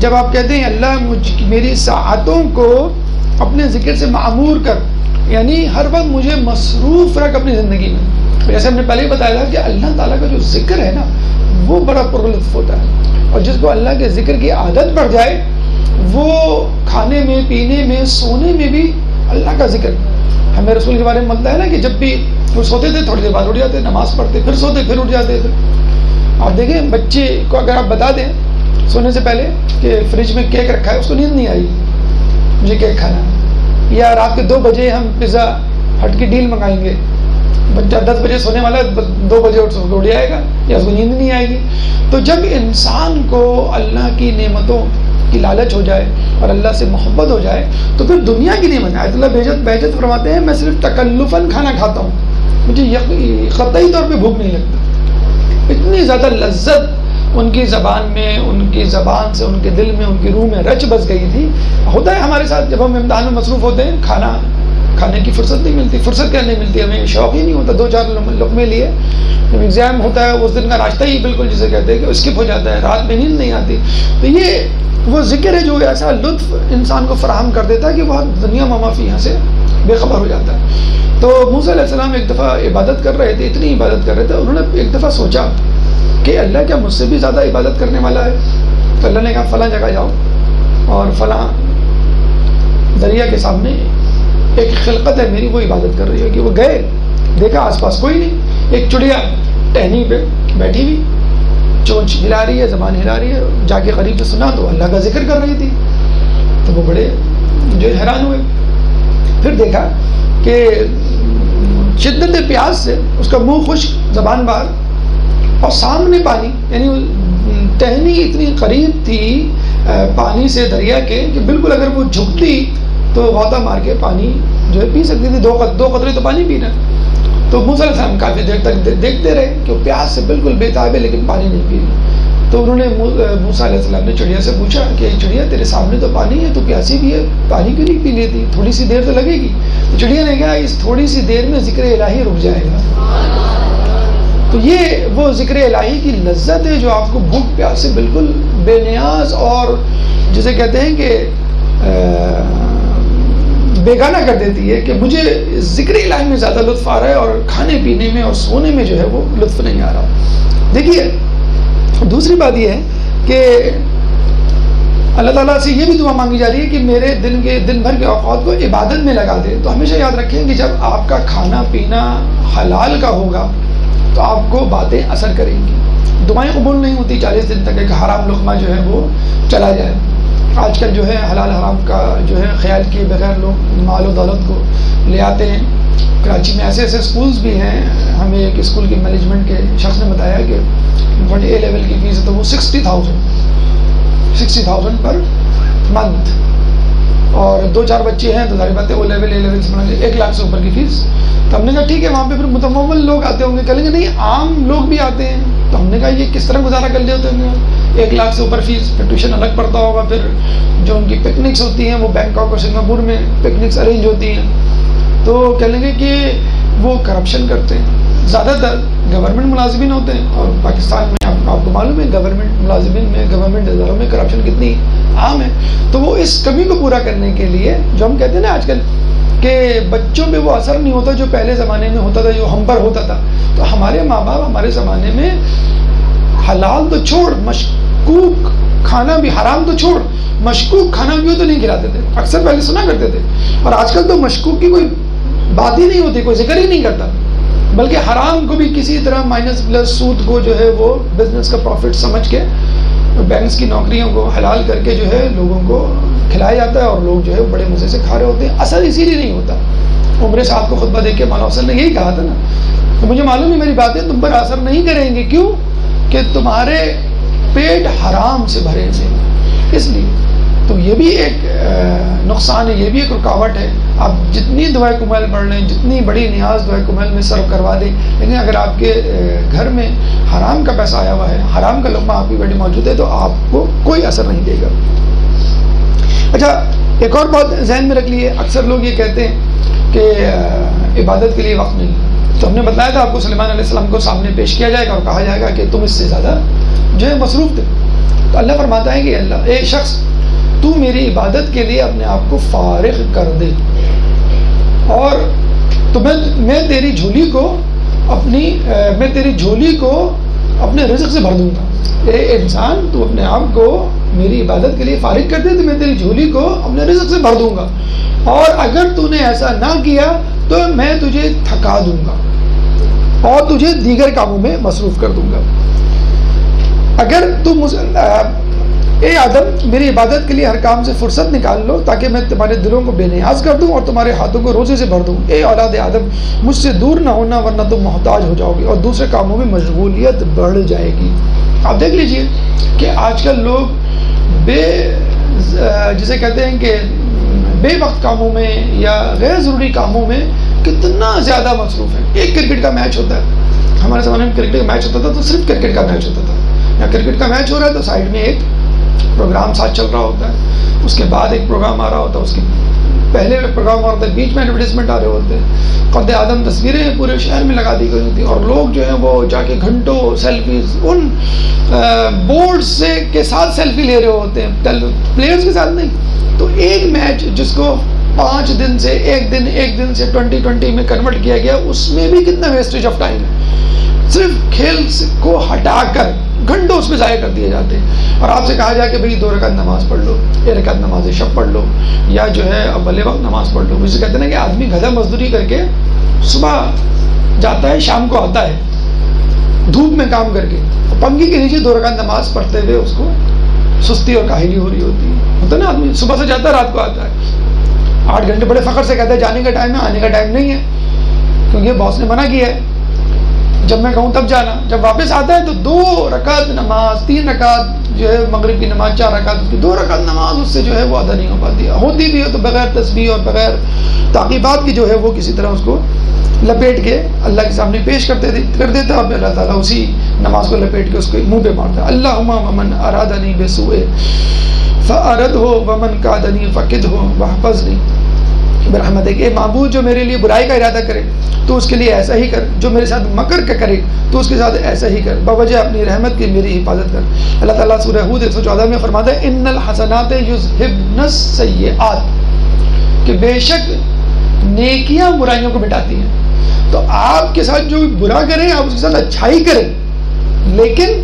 جب آپ کہتے ہیں اللہ میری ساعتوں کو اپنے ذکر سے معمور کر، یعنی ہر وقت مجھے مصروف رکھ اپنی زندگی میں، جیسے ہم نے پہلے ہی بتایا تھا کہ اللہ تعالیٰ کا جو ذکر ہے نا وہ بڑا پرلطف ہوتا ہے، اور جس کو اللہ کے ذکر کی عادت پڑ جائے وہ کھانے میں، پینے میں، سونے میں بھی اللہ کا ذکر۔ ہمیں رسول کے بارے میں ملتا ہے نا کہ جب بھی وہ سوتے تھے تھوڑی دیر بعد اٹھ جاتے، نماز پڑھتے، پھر سوتے، پھر اٹھ جاتے تھے۔ آپ دیکھیں بچے کو اگر آپ بتا دیں سونے سے پہلے کہ فریج میں کیک رکھا ہے، اس کو نیند نہیں آئی مجھے کیک کھانا ہے، یا رات کے 2 بجے ہم پیزا ہٹ کی ڈیل منگائیں گے، بچہ 10 بجے سونے والا 2 بجے اٹھ جائے گا، یا اس کو نیند نہیں آئے گی۔ تو جب انسان کو اللہ کی نعمتوں کی لالچ ہو جائے اور اللہ سے محبت ہو جائے تو پھر دنیا کی نعمت، آیت اللہ بہجت فرماتے ہیں میں صرف تکلفاً کھانا کھاتا ہوں، مجھے قطعی طور پہ بھوک نہیں لگتی۔ اتنی زیادہ لذت ان کی زبان میں، ان کی زبان سے، ان کے دل میں، ان کی روح میں رچ بس گئی تھی۔ ہوتا ہے ہمارے ساتھ جب ہم امتحان میں مصروف ہوتے ہیں، کھانے کی فرصت نہیں ملتی، فرصت کیا نہیں ملتی، ہمیں شوق ہی نہیں ہوتا 2-4 لقمے لیے۔ جب ایگزام ہوتا ہے اس دن کا ناشتہ ہی بالکل جسے کہتے ہیں کہ اسکپ ہو جاتا ہے، رات میں نیند نہیں آتی۔ تو یہ وہ ذکر ہے جو ایسا لطف انسان کو فراہم کر دیتا ہے کہ وہ دنیا ما فیہا سے بے خبر ہو جاتا ہے۔ تو موسیٰ علیہ السلام ایک دفعہ عبادت کر رہے تھے، اتنی عبادت کر رہے تھے، انہوں نے ایک دفعہ سوچا کہ اللہ کیا مجھ سے بھی زیادہ عبادت کرنے والا ہے؟ تو اللہ نے کہا فلاں جگہ جاؤ اور فلاں دریا کے سامنے ایک خلقت ہے میری، وہ عبادت کر رہی ہے۔ کہ وہ گئے، دیکھا آس پاس کوئی نہیں، ایک چڑیا ٹہنی پہ بیٹھی ہوئی، چونچ ہلا رہی ہے، زبان ہلا رہی ہے۔ جا کے قریب سے سنا تو اللہ کا ذکر کر رہی تھی، تو وہ بڑے جو حیران ہوئے۔ پھر دیکھا کہ شدت پیاس سے اس کا منہ خشک، زبان باہر، اور سامنے پانی، یعنی ٹہنی اتنی قریب تھی پانی سے دریا کے کہ بالکل اگر وہ جھکتی تو غوطہ مار کے پانی جو ہے پی سکتی تھی، 2 قطرے تو پانی پینا۔ تو موسیٰ علیہ السلام کافی دیر تک دیکھتے رہے کہ وہ پیاس سے بالکل بےتاب ہے لیکن پانی نہیں پی رہی۔ تو انہوں نے موسیٰ علیہ السلام نے چڑیا سے پوچھا کہ چڑیا تیرے سامنے تو پانی ہے، تو پیاسی بھی ہے، پانی کیوں نہیں پی لیتی؟ تھوڑی سی دیر تو لگے گی۔ تو چڑیا نے کہا اس تھوڑی سی دیر میں ذکر الہی رک جائے گا۔ تو یہ وہ ذکر الہی کی لذت ہے جو آپ کو بھوک پیاس سے بالکل بے نیاز اور جسے کہتے ہیں کہ بیگانہ کر دیتی ہے کہ مجھے ذکر الہی میں زیادہ لطف آ رہا ہے اور کھانے پینے میں اور سونے میں جو ہے وہ لطف نہیں آ رہا۔ دیکھیے دوسری بات یہ ہے کہ اللہ تعالیٰ سے یہ بھی دعا مانگی جا رہی ہے کہ میرے دن بھر کے اوقات کو عبادت میں لگا دے۔ تو ہمیشہ یاد رکھیں کہ جب آپ کا کھانا پینا حلال کا ہوگا تو آپ کو باتیں اثر کریں گی، دعائیں قبول نہیں ہوتی 40 دن تک ایک حرام لقمہ جو ہے وہ چلا جائے۔ آج کل جو ہے حلال حرام کا جو ہے خیال کیے بغیر لوگ مال و دولت کو لے آتے ہیں۔ کراچی میں ایسے اسکولز بھی ہیں، ہمیں ایک اسکول کی مینجمنٹ کے شخص نے بتایا کہ اے لیول کی فیس ہے تو وہ 60,000 پر منتھ، اور 2-4 بچے ہیں تو ظاہر بات ہے او لیول اے لیول سے 1 لاکھ سے اوپر کی فیس۔ تو ہم نے کہا ٹھیک ہے، وہاں پہ پھر متمول لوگ آتے ہوں گے، کہیں گے نہیں عام لوگ بھی آتے ہیں۔ تو ہم نے کہا یہ کس طرح گزارا کر لیتے ہوں گے، 1 لاکھ سے اوپر فیس، پھر ٹیوشن الگ پڑتا ہوگا، پھر جو ان کی پکنکس ہوتی ہیں وہ بینکاک اور سنگاپور میں پکنکس ارینج ہوتی ہیں، تو کہہ لیں گے کہ وہ کرپشن کرتے ہیں۔ زیادہ تر گورنمنٹ ملازمین ہوتے ہیں، اور پاکستان میں آپ کو معلوم ہے گورنمنٹ ملازمین میں، گورنمنٹ اداروں میں کرپشن کتنی عام ہے۔ تو وہ اس کمی کو پورا کرنے کے لیے جو ہم کہتے ہیں نا آج کل کہ بچوں پہ وہ اثر نہیں ہوتا جو پہلے زمانے میں ہوتا تھا، جو ہم پر ہوتا تھا، تو ہمارے ماں باپ ہمارے زمانے میں حلال تو چھوڑ، مشکوک کھانا بھی، حرام تو چھوڑ، مشکوک کھانا بھی ہو تو نہیں کھلاتے تھے، اکثر پہلے سنا کرتے تھے۔ اور آج کل تو مشکوک کی کوئی بات ہی نہیں ہوتی، کوئی ذکر ہی نہیں کرتا، بلکہ حرام کو بھی کسی طرح مائنس پلس سود کو جو ہے وہ بزنس کا پروفٹ سمجھ کے بینکس کی نوکریوں کو حلال کر کے جو ہے لوگوں کو کھلایا جاتا ہے، اور لوگ جو ہے بڑے مزے سے کھا رہے ہوتے ہیں۔ اثر اسی لیے نہیں ہوتا۔ عمر صاحب کو خطبہ دے کے مولانا حسن نے یہی کہا تھا نا، تو مجھے معلوم ہے میری باتیں تم پر اثر نہیں کریں گے، کیوں کہ تمہارے پیٹ حرام سے بھرے تھے، اس لیے۔ تو یہ بھی ایک نقصان ہے، یہ بھی ایک رکاوٹ ہے۔ آپ جتنی دعائے کمل پڑھ لیں، جتنی بڑی نیاز دعائے کمل میں سرو کروا دیں، لیکن اگر آپ کے گھر میں حرام کا پیسہ آیا ہوا ہے، حرام کا لقمہ آپ کی بیٹی موجود ہے، تو آپ کو کوئی اثر نہیں دے گا۔ اچھا ایک اور بات ذہن میں رکھ لیے، اکثر لوگ یہ کہتے ہیں کہ عبادت کے لیے وقت نہیں، تو ہم نے بتایا تھا آپ کو سلیمان علیہ السلام کو سامنے پیش کیا جائے گا اور کہا جائے گا کہ تم اس سے زیادہ جو ہے مصروف تھے۔ تو اللہ فرماتا ہے کہ اللہ اے شخص تو میری عبادت کے لیے اپنے آپ کو فارغ کر دے، اور تو میں تیری جھولی کو اپنے رزق سے بھر دوں گا۔ اے انسان تو اپنے آپ کو میری عبادت کے لیے فارغ کر دے تو میں تیری جھولی کو اپنے رزق سے بھر دوں گا، اور اگر تو نے ایسا نہ کیا تو میں تجھے تھکا دوں گا اور تجھے دیگر کاموں میں مصروف کر دوں گا۔ اگر تم اے آدم میری عبادت کے لیے ہر کام سے فرصت نکال لو تاکہ میں تمہارے دلوں کو بے نیاز کر دوں اور تمہارے ہاتھوں کو روزے سے بھر دوں۔ اے اولاد آدم مجھ سے دور نہ ہونا ورنہ تم محتاج ہو جاؤ گے اور دوسرے کاموں میں مشغولیت بڑھ جائے گی۔ آپ دیکھ لیجئے کہ آج کل لوگ جسے کہتے ہیں کہ بے وقت کاموں میں یا غیر ضروری کاموں میں کتنا زیادہ مصروف ہے۔ ایک کرکٹ کا میچ ہوتا ہے، ہمارے زمانے میں کرکٹ کا میچ ہوتا تھا تو صرف کرکٹ کا میچ ہوتا تھا، یا کرکٹ کا میچ ہو رہا ہے تو سائڈ میں ایک پروگرام ساتھ چل رہا ہوتا ہے، اس کے بعد ایک پروگرام آ رہا ہوتا ہے، اس کے پہلے پروگرام آ رہا ہوتا ہے، بیچ میں ایڈورٹیزمنٹ آ رہے ہوتے ہیں، قد آدم تصویریں پورے شہر میں لگا دی گئی ہوتی ہیں، اور لوگ جو ہیں وہ جا کے گھنٹوں سیلفیز ان بورڈز کے ساتھ سیلفی لے رہے ہوتے ہیں، پلیئرز کے ساتھ نہیں۔ تو ایک میچ جس کو 5 دن سے ایک دن سے 2020 میں کنورٹ کیا گیا، اس میں بھی کتنا ویسٹیج آف ٹائم ہے، صرف کھیل کو ہٹا کر گھنٹوں اس میں ضائع کر دیے جاتے ہیں، اور آپ سے کہا جائے کہ بھئی 2 رکعت نماز پڑھ لو، 1 رکعت نماز شب پڑھ لو، یا جو ہے اول وقت نماز پڑھ لو۔ مجھے کہتے ہیں کہ آدمی گدھا مزدوری کر کے صبح جاتا ہے شام کو آتا ہے دھوپ میں کام کر کے، پنکھی کے نیچے 2 رکعت نماز پڑھتے ہوئے اس کو سستی اور کاہلی ہو رہی ہوتی ہے۔ ہوتا ہے نا آدمی صبح سے جاتا ہے رات کو آتا ہے، 8 گھنٹے بڑے فخر سے کہتا ہے جانے کا ٹائم ہے، آنے کا ٹائم نہیں ہے، کیونکہ باس نے منع کیا ہے جب میں کہوں تب جانا۔ جب واپس آتا ہے تو 2 رکعت نماز، 3 رکعت جو ہے مغرب کی نماز، 4 رکعت اس کی 2 رکعت نماز اس سے جو ہے وہ ادا نہیں ہو پاتی، ہوتی بھی ہے تو بغیر تسبیح اور بغیر تعقیبات کی جو ہے وہ کسی طرح اس کو لپیٹ کے اللہ کے سامنے پیش کر دیتا ہے، اور اللہ تعالیٰ اسی نماز کو لپیٹ کے اس کو منہ پہ مارتا ہے۔ اللہم ومن ارادنی بسوء فاردہ ومن کادنی فقدہ واحفظنی برحمتک۔ اے معبود جو میرے لیے برائی کا ارادہ کرے تو اس کے لیے ایسا ہی کر، جو میرے ساتھ مکر کا کرے تو اس کے ساتھ ایسا ہی کر، بوجہ اپنی رحمت کی میری حفاظت کر۔ اللہ تعالیٰ سورہ ہود 114 میں فرماتا ہے ان الحسنات یذہبن السیئات، کہ بے شک نیکیاں برائیوں کو مٹاتی ہیں. تو آپ کے ساتھ جو برا کریں آپ اس کے ساتھ اچھائی کریں، لیکن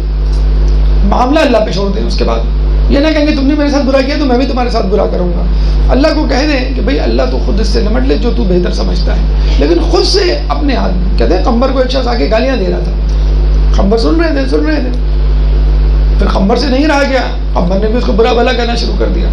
معاملہ اللہ پہ چھوڑ دیں. اس کے بعد یہ نہ کہیں کہ تم نے میرے ساتھ برا کیا تو میں بھی تمہارے ساتھ برا کروں گا. اللہ کو کہہ دیں کہ بھئی اللہ تو خود اس سے نمٹ لے جو تو بہتر سمجھتا ہے، لیکن خود سے اپنے ہاتھ میں. کہتے ہیں قمبر کو ایک شخص آ کے گالیاں دے رہا تھا، قمبر سن رہے تھے. پھر قمبر سے نہیں رہا گیا، قمبر نے بھی اس کو برا بھلا کہنا شروع کر دیا.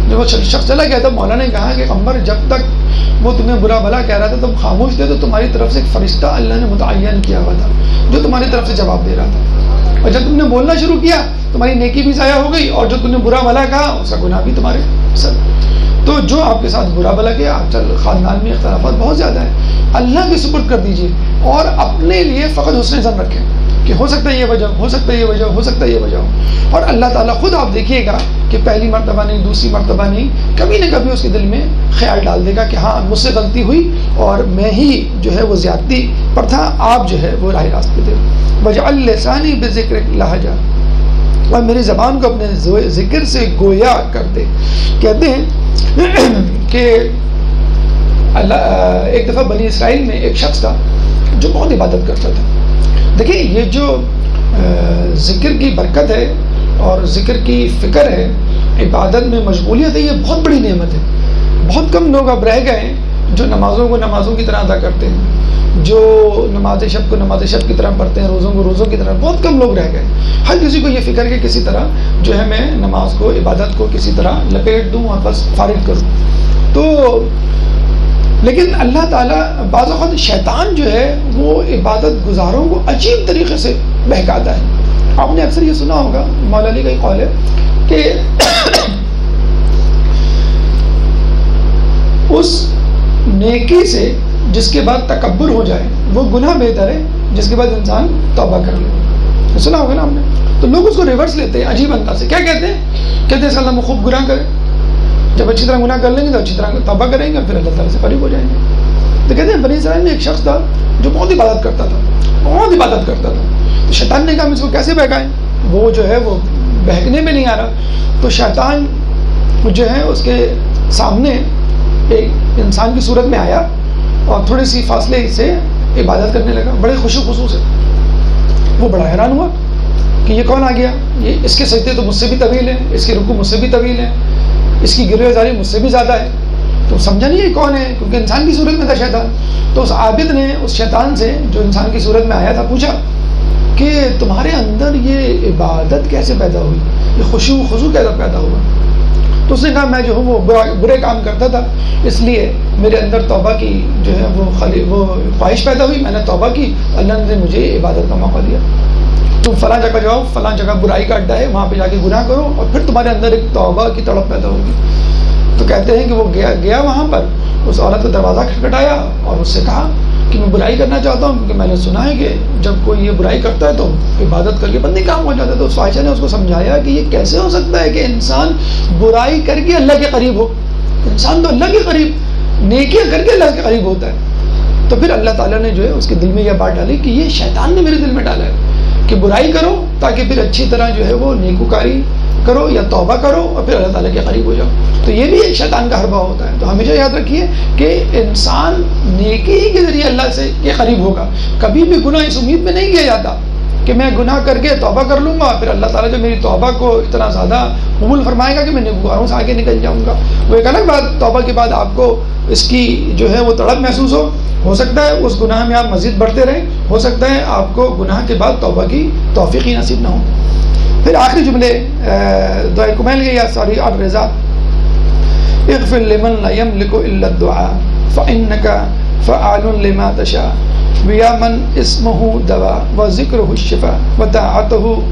جب وہ شخص چلا گیا تب مولا نے کہا کہ قمبر جب تک وہ تمہیں برا بھلا کہہ رہا تھا تم خاموش تھے تو تمہاری طرف سے ایک فرشتہ اللہ نے متعین کیا ہوا تھا جو تمہاری طرف سے جواب دے رہا تھا، اور جب تم نے بولنا شروع کیا تمہاری نیکی بھی ضائع ہو گئی اور جو تم نے برا بھلا کہا اس کا گناہ بھی تمہارے سر. تو جو آپ کے ساتھ برا بھلا کیا، آج کل خاندان میں اختلافات بہت زیادہ ہیں، اللہ کے سپرد کر دیجیے اور اپنے لیے فقط حسن ظن رکھیں کہ ہو سکتا ہے یہ وجہ، ہو سکتا ہے یہ وجہ، ہو سکتا ہے یہ وجہ ہو. اور اللہ تعالیٰ خود آپ دیکھیے گا کہ پہلی مرتبہ نہیں، دوسری مرتبہ نہیں، کبھی نہ کبھی اس کے دل میں خیال ڈال دے گا کہ ہاں مجھ سے غلطی ہوئی اور میں ہی جو ہے وہ زیادتی پر تھا، آپ جو ہے وہ راہ راست پہ تھے. وَجْعَلْ لِسَانِي بِذِكْرِكَ لَهْجَةً، اور میری زبان کو اپنے ذکر سے گویا کر دے. کہتے ہیں کہ ایک دفعہ بنی اسرائیل میں ایک شخص تھا جو بہت عبادت کرتا تھا. دیکھیں یہ جو ذکر کی برکت ہے اور ذکر کی فکر ہے، عبادت میں مشغولیت ہے، یہ بہت بڑی نعمت ہے. بہت کم لوگ اب رہ گئے ہیں جو نمازوں کو نمازوں کی طرح ادا کرتے ہیں، جو نماز شب کو نماز شب کی طرح پڑھتے ہیں، روزوں کو روزوں کی طرح. بہت کم لوگ رہ گئے. ہر کسی کو یہ فکر کہ کسی طرح جو ہے میں نماز کو، عبادت کو کسی طرح لپیٹ دوں اور بس فارغ کروں. تو لیکن اللہ تعالیٰ بعض اوقات شیطان جو ہے وہ عبادت گزاروں کو عجیب طریقے سے بہکاتا ہے. آپ نے اکثر یہ سنا ہوگا، مولا علی کا ایک قول ہے کہ اس نیکی سے جس کے بعد تکبر ہو جائے وہ گناہ بہتر ہے جس کے بعد انسان توبہ کر لے. سنا ہوگا نا آپ نے. تو لوگ اس کو ریورس لیتے ہیں عجیب انداز سے. کیا کہتے ہیں؟ کہتے ہیں اس کا اللہ خوب گناہ کرے، جب اچھی طرح گناہ کر لیں گے تو اچھی طرح توبہ کریں گے پھر اللہ تعالیٰ سے قریب ہو جائیں گے. تو کہتے ہیں بنی اسرائیل میں ایک شخص تھا جو بہت عبادت کرتا تھا، بہت عبادت کرتا تھا. تو شیطان نے کہا ہم اس کو کیسے بہکائیں، وہ جو ہے وہ بہکنے میں نہیں آ رہا. تو شیطان جو ہے اس کے سامنے ایک انسان کی صورت میں آیا اور تھوڑی سی فاصلے سے عبادت کرنے لگا بڑے خوشو خصوص سے. وہ بڑا حیران ہوا کہ یہ کون آ گیا، یہ اس کے سجدے تو مجھ سے بھی طویل ہیں، اس کے رکوع مجھ سے بھی طویل ہیں، اس کی گروہ زاری مجھ سے بھی زیادہ ہے. تو سمجھا نہیں یہ کون ہے، کیونکہ انسان کی صورت میں تھا شیطان. تو اس عابد نے اس شیطان سے جو انسان کی صورت میں آیا تھا پوچھا کہ تمہارے اندر یہ عبادت کیسے پیدا ہوئی، یہ خشوع و خضوع کیسے پیدا ہوا. تو اس نے کہا میں جو ہوں وہ برے کام کرتا تھا، اس لیے میرے اندر توبہ کی جو ہے وہ خواہش پیدا ہوئی، میں نے توبہ کی، اللہ نے مجھے عبادت کا موقع دیا. تم فلاں جگہ جاؤ، فلاں جگہ برائی کا اڈا ہے، وہاں پہ جا کے گناہ کرو اور پھر تمہارے اندر ایک توبہ کی تڑپ پیدا ہوگی. تو کہتے ہیں کہ وہ گیا وہاں پر، اس عورت کا دروازہ کھٹکھٹایا اور اس سے کہا کہ میں برائی کرنا چاہتا ہوں کیونکہ میں نے سنا ہے کہ جب کوئی یہ برائی کرتا ہے تو عبادت کر کے بندی کام ہو جاتا ہے. تو اس فاحشہ نے اس کو سمجھایا کہ یہ کیسے ہو سکتا ہے کہ انسان برائی کر کے اللہ کے قریب ہو. انسان تو اللہ کے قریب نیکیاں کر کے اللہ کے قریب ہوتا ہے. تو پھر اللہ تعالیٰ نے جو ہے اس کے دل میں یہ بات ڈالی کہ یہ شیطان نے میرے دل میں ڈالا ہے کہ برائی کرو تاکہ پھر اچھی طرح جو ہے وہ نیکوکاری کرو یا توبہ کرو اور پھر اللہ تعالیٰ کے قریب ہو جاؤ. تو یہ بھی ایک شیطان کا حربہ ہوتا ہے. تو ہمیشہ یاد رکھیے کہ انسان نیکی کے ذریعے اللہ سے کے قریب ہوگا. کبھی بھی گناہ اس امید میں نہیں کیا جاتا کہ میں گناہ کر کے توبہ کر لوں گا پھر اللہ تعالیٰ جو میری توبہ کو اتنا زیادہ قبول فرمائے گا کہ میں نیکوکاروں سے آگے نکل جاؤں گا. وہ ایک الگ بات، توبہ کے بعد آپ کو اس کی جو ہے وہ تڑپ محسوس ہو سکتا ہے اس گناہ میں آپ مزید بڑھتے رہیں، ہو سکتا ہے آپ کو گناہ کے بعد توبہ کی توفیق ہی نصیب نہ ہو. پھر آخری جملے دعائے کمیل کے یا سوری الرضا اغفر لمن لا يملك الا الدعاء فانك فعال لما تشاء ويا من اسمه دواء وذكره الشفاء وطاعته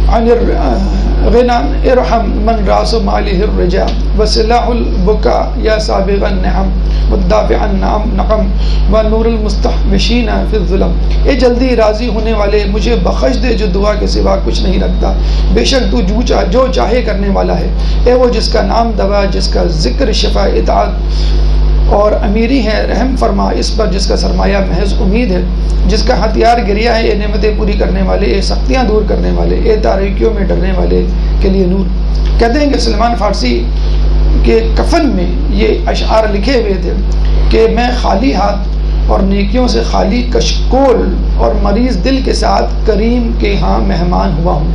عن الغنى ارحم من راس ماله الرجاء وسلاح البكاء يا سابغ النعم والدافع النقم ونور المستحمشین فی الظلم. اے جلدی راضی ہونے والے مجھے بخش دے جو دعا کے سوا کچھ نہیں رکھتا، بے شک تو جو چاہے کرنے والا ہے. اے وہ جس کا نام دوا، جس کا ذکر شفا، اطاعت اور امیری ہے، رحم فرما اس پر جس کا سرمایہ محض امید ہے، جس کا ہتھیار گریا ہے. اے نعمتیں پوری کرنے والے، اے سختیاں دور کرنے والے، اے تاریکیوں میں ڈرنے والے کے لیے نور. کہتے ہیں کہ سلمان فارسی کے کفن میں یہ اشعار لکھے ہوئے تھے کہ میں خالی ہاتھ اور نیکیوں سے خالی کشکول اور مریض دل کے ساتھ کریم کے ہاں مہمان ہوا ہوں،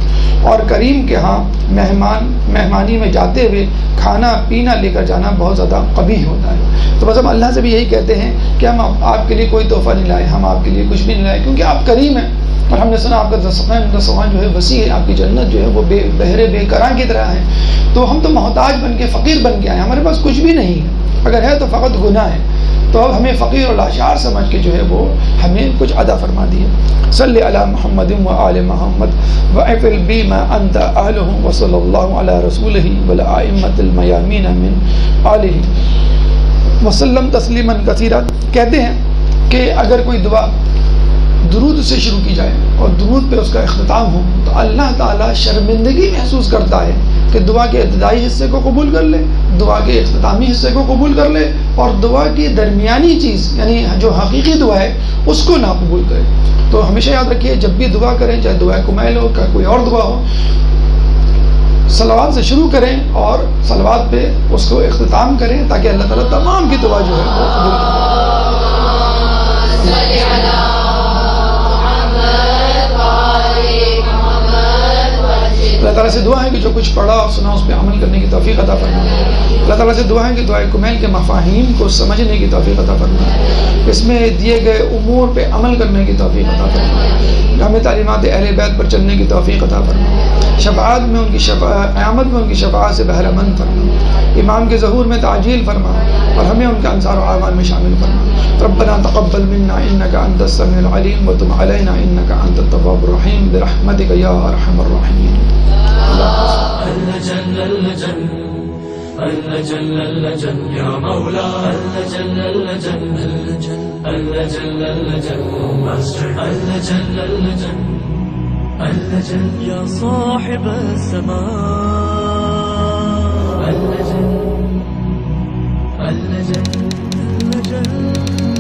اور کریم کے ہاں مہمانی میں جاتے ہوئے کھانا پینا لے کر جانا بہت زیادہ قبیح ہوتا ہے۔ تو بس ہم اللہ سے بھی یہی کہتے ہیں کہ ہم آپ کے لیے کوئی تحفہ نہیں لائے، ہم آپ کے لیے کچھ بھی نہیں لائے، کیونکہ آپ کریم ہیں، اور ہم نے سنا آپ کا دسترخوان جو ہے وسیع ہے، آپ کی جنت جو ہے وہ بحر بے کراں کی طرح ہے۔ تو ہم تو محتاج بن کے فقیر بن کے آئے ہیں، ہمارے پاس کچھ بھی نہیں ہے، اگر ہے تو فقط گناہ ہے۔ تو اب ہمیں فقیر اور لاچار سمجھ کے جو ہے وہ ہمیں کچھ عطا فرما دیے۔ صلی علی محمد و آل محمد وعفل بما انت اہلہ وصلی اللہ علی رسولہ والائمۃ المیامین من آلہ وسلم تسلیما کثیرا۔ کہتے ہیں کہ اگر کوئی دعا درود سے شروع کی جائے اور درود پہ اس کا اختتام ہو تو اللہ تعالیٰ شرمندگی محسوس کرتا ہے کہ دعا کے ابتدائی حصے کو قبول کر لے، دعا کے اختتامی حصے کو قبول کر لے، اور دعا کی درمیانی چیز یعنی جو حقیقی دعا ہے اس کو نہ قبول کرے۔ تو ہمیشہ یاد رکھیے جب بھی دعا کریں، چاہے دعا کمیل ہو یا کوئی اور دعا ہو، صلوات سے شروع کریں اور صلوات پہ اس کو اختتام کریں تاکہ اللہ تعالیٰ تمام کی دعا جو ہے وہ قبول کرے۔ اللہ تعالیٰ سے دعا ہے کہ جو کچھ پڑھا اور سنا اس پہ عمل کرنے کی توفیق عطا فرمائے۔ اللہ تعالیٰ سے دعا ہے کہ دعائے کمیل کے مفاہیم کو سمجھنے کی توفیق عطا فرمائے، اس میں دیے گئے امور پہ عمل کرنے کی توفیق عطا فرمائے، ہمیں تعلیمات اہل بیت پر چلنے کی توفیق عطا فرمائے، شفاعت میں ان کی قیامت میں ان کی شفاعت سے بہرہ مند فرمائے، امام کے ظہور میں تعجیل فرمائے اور ہمیں ان کے انصار و اعوان میں شامل فرمائے۔ ربنا تقبل منا انك انت السميع العليم وتب علينا انك انت التواب الرحيم برحمتك يا ارحم الراحمين۔ اللجن اللجن اللجن اللجن يا مولا اللجن اللجن اللجن اللجن اللجن اللجن اللجن يا صاحب السماء اللجن اللجن اللجن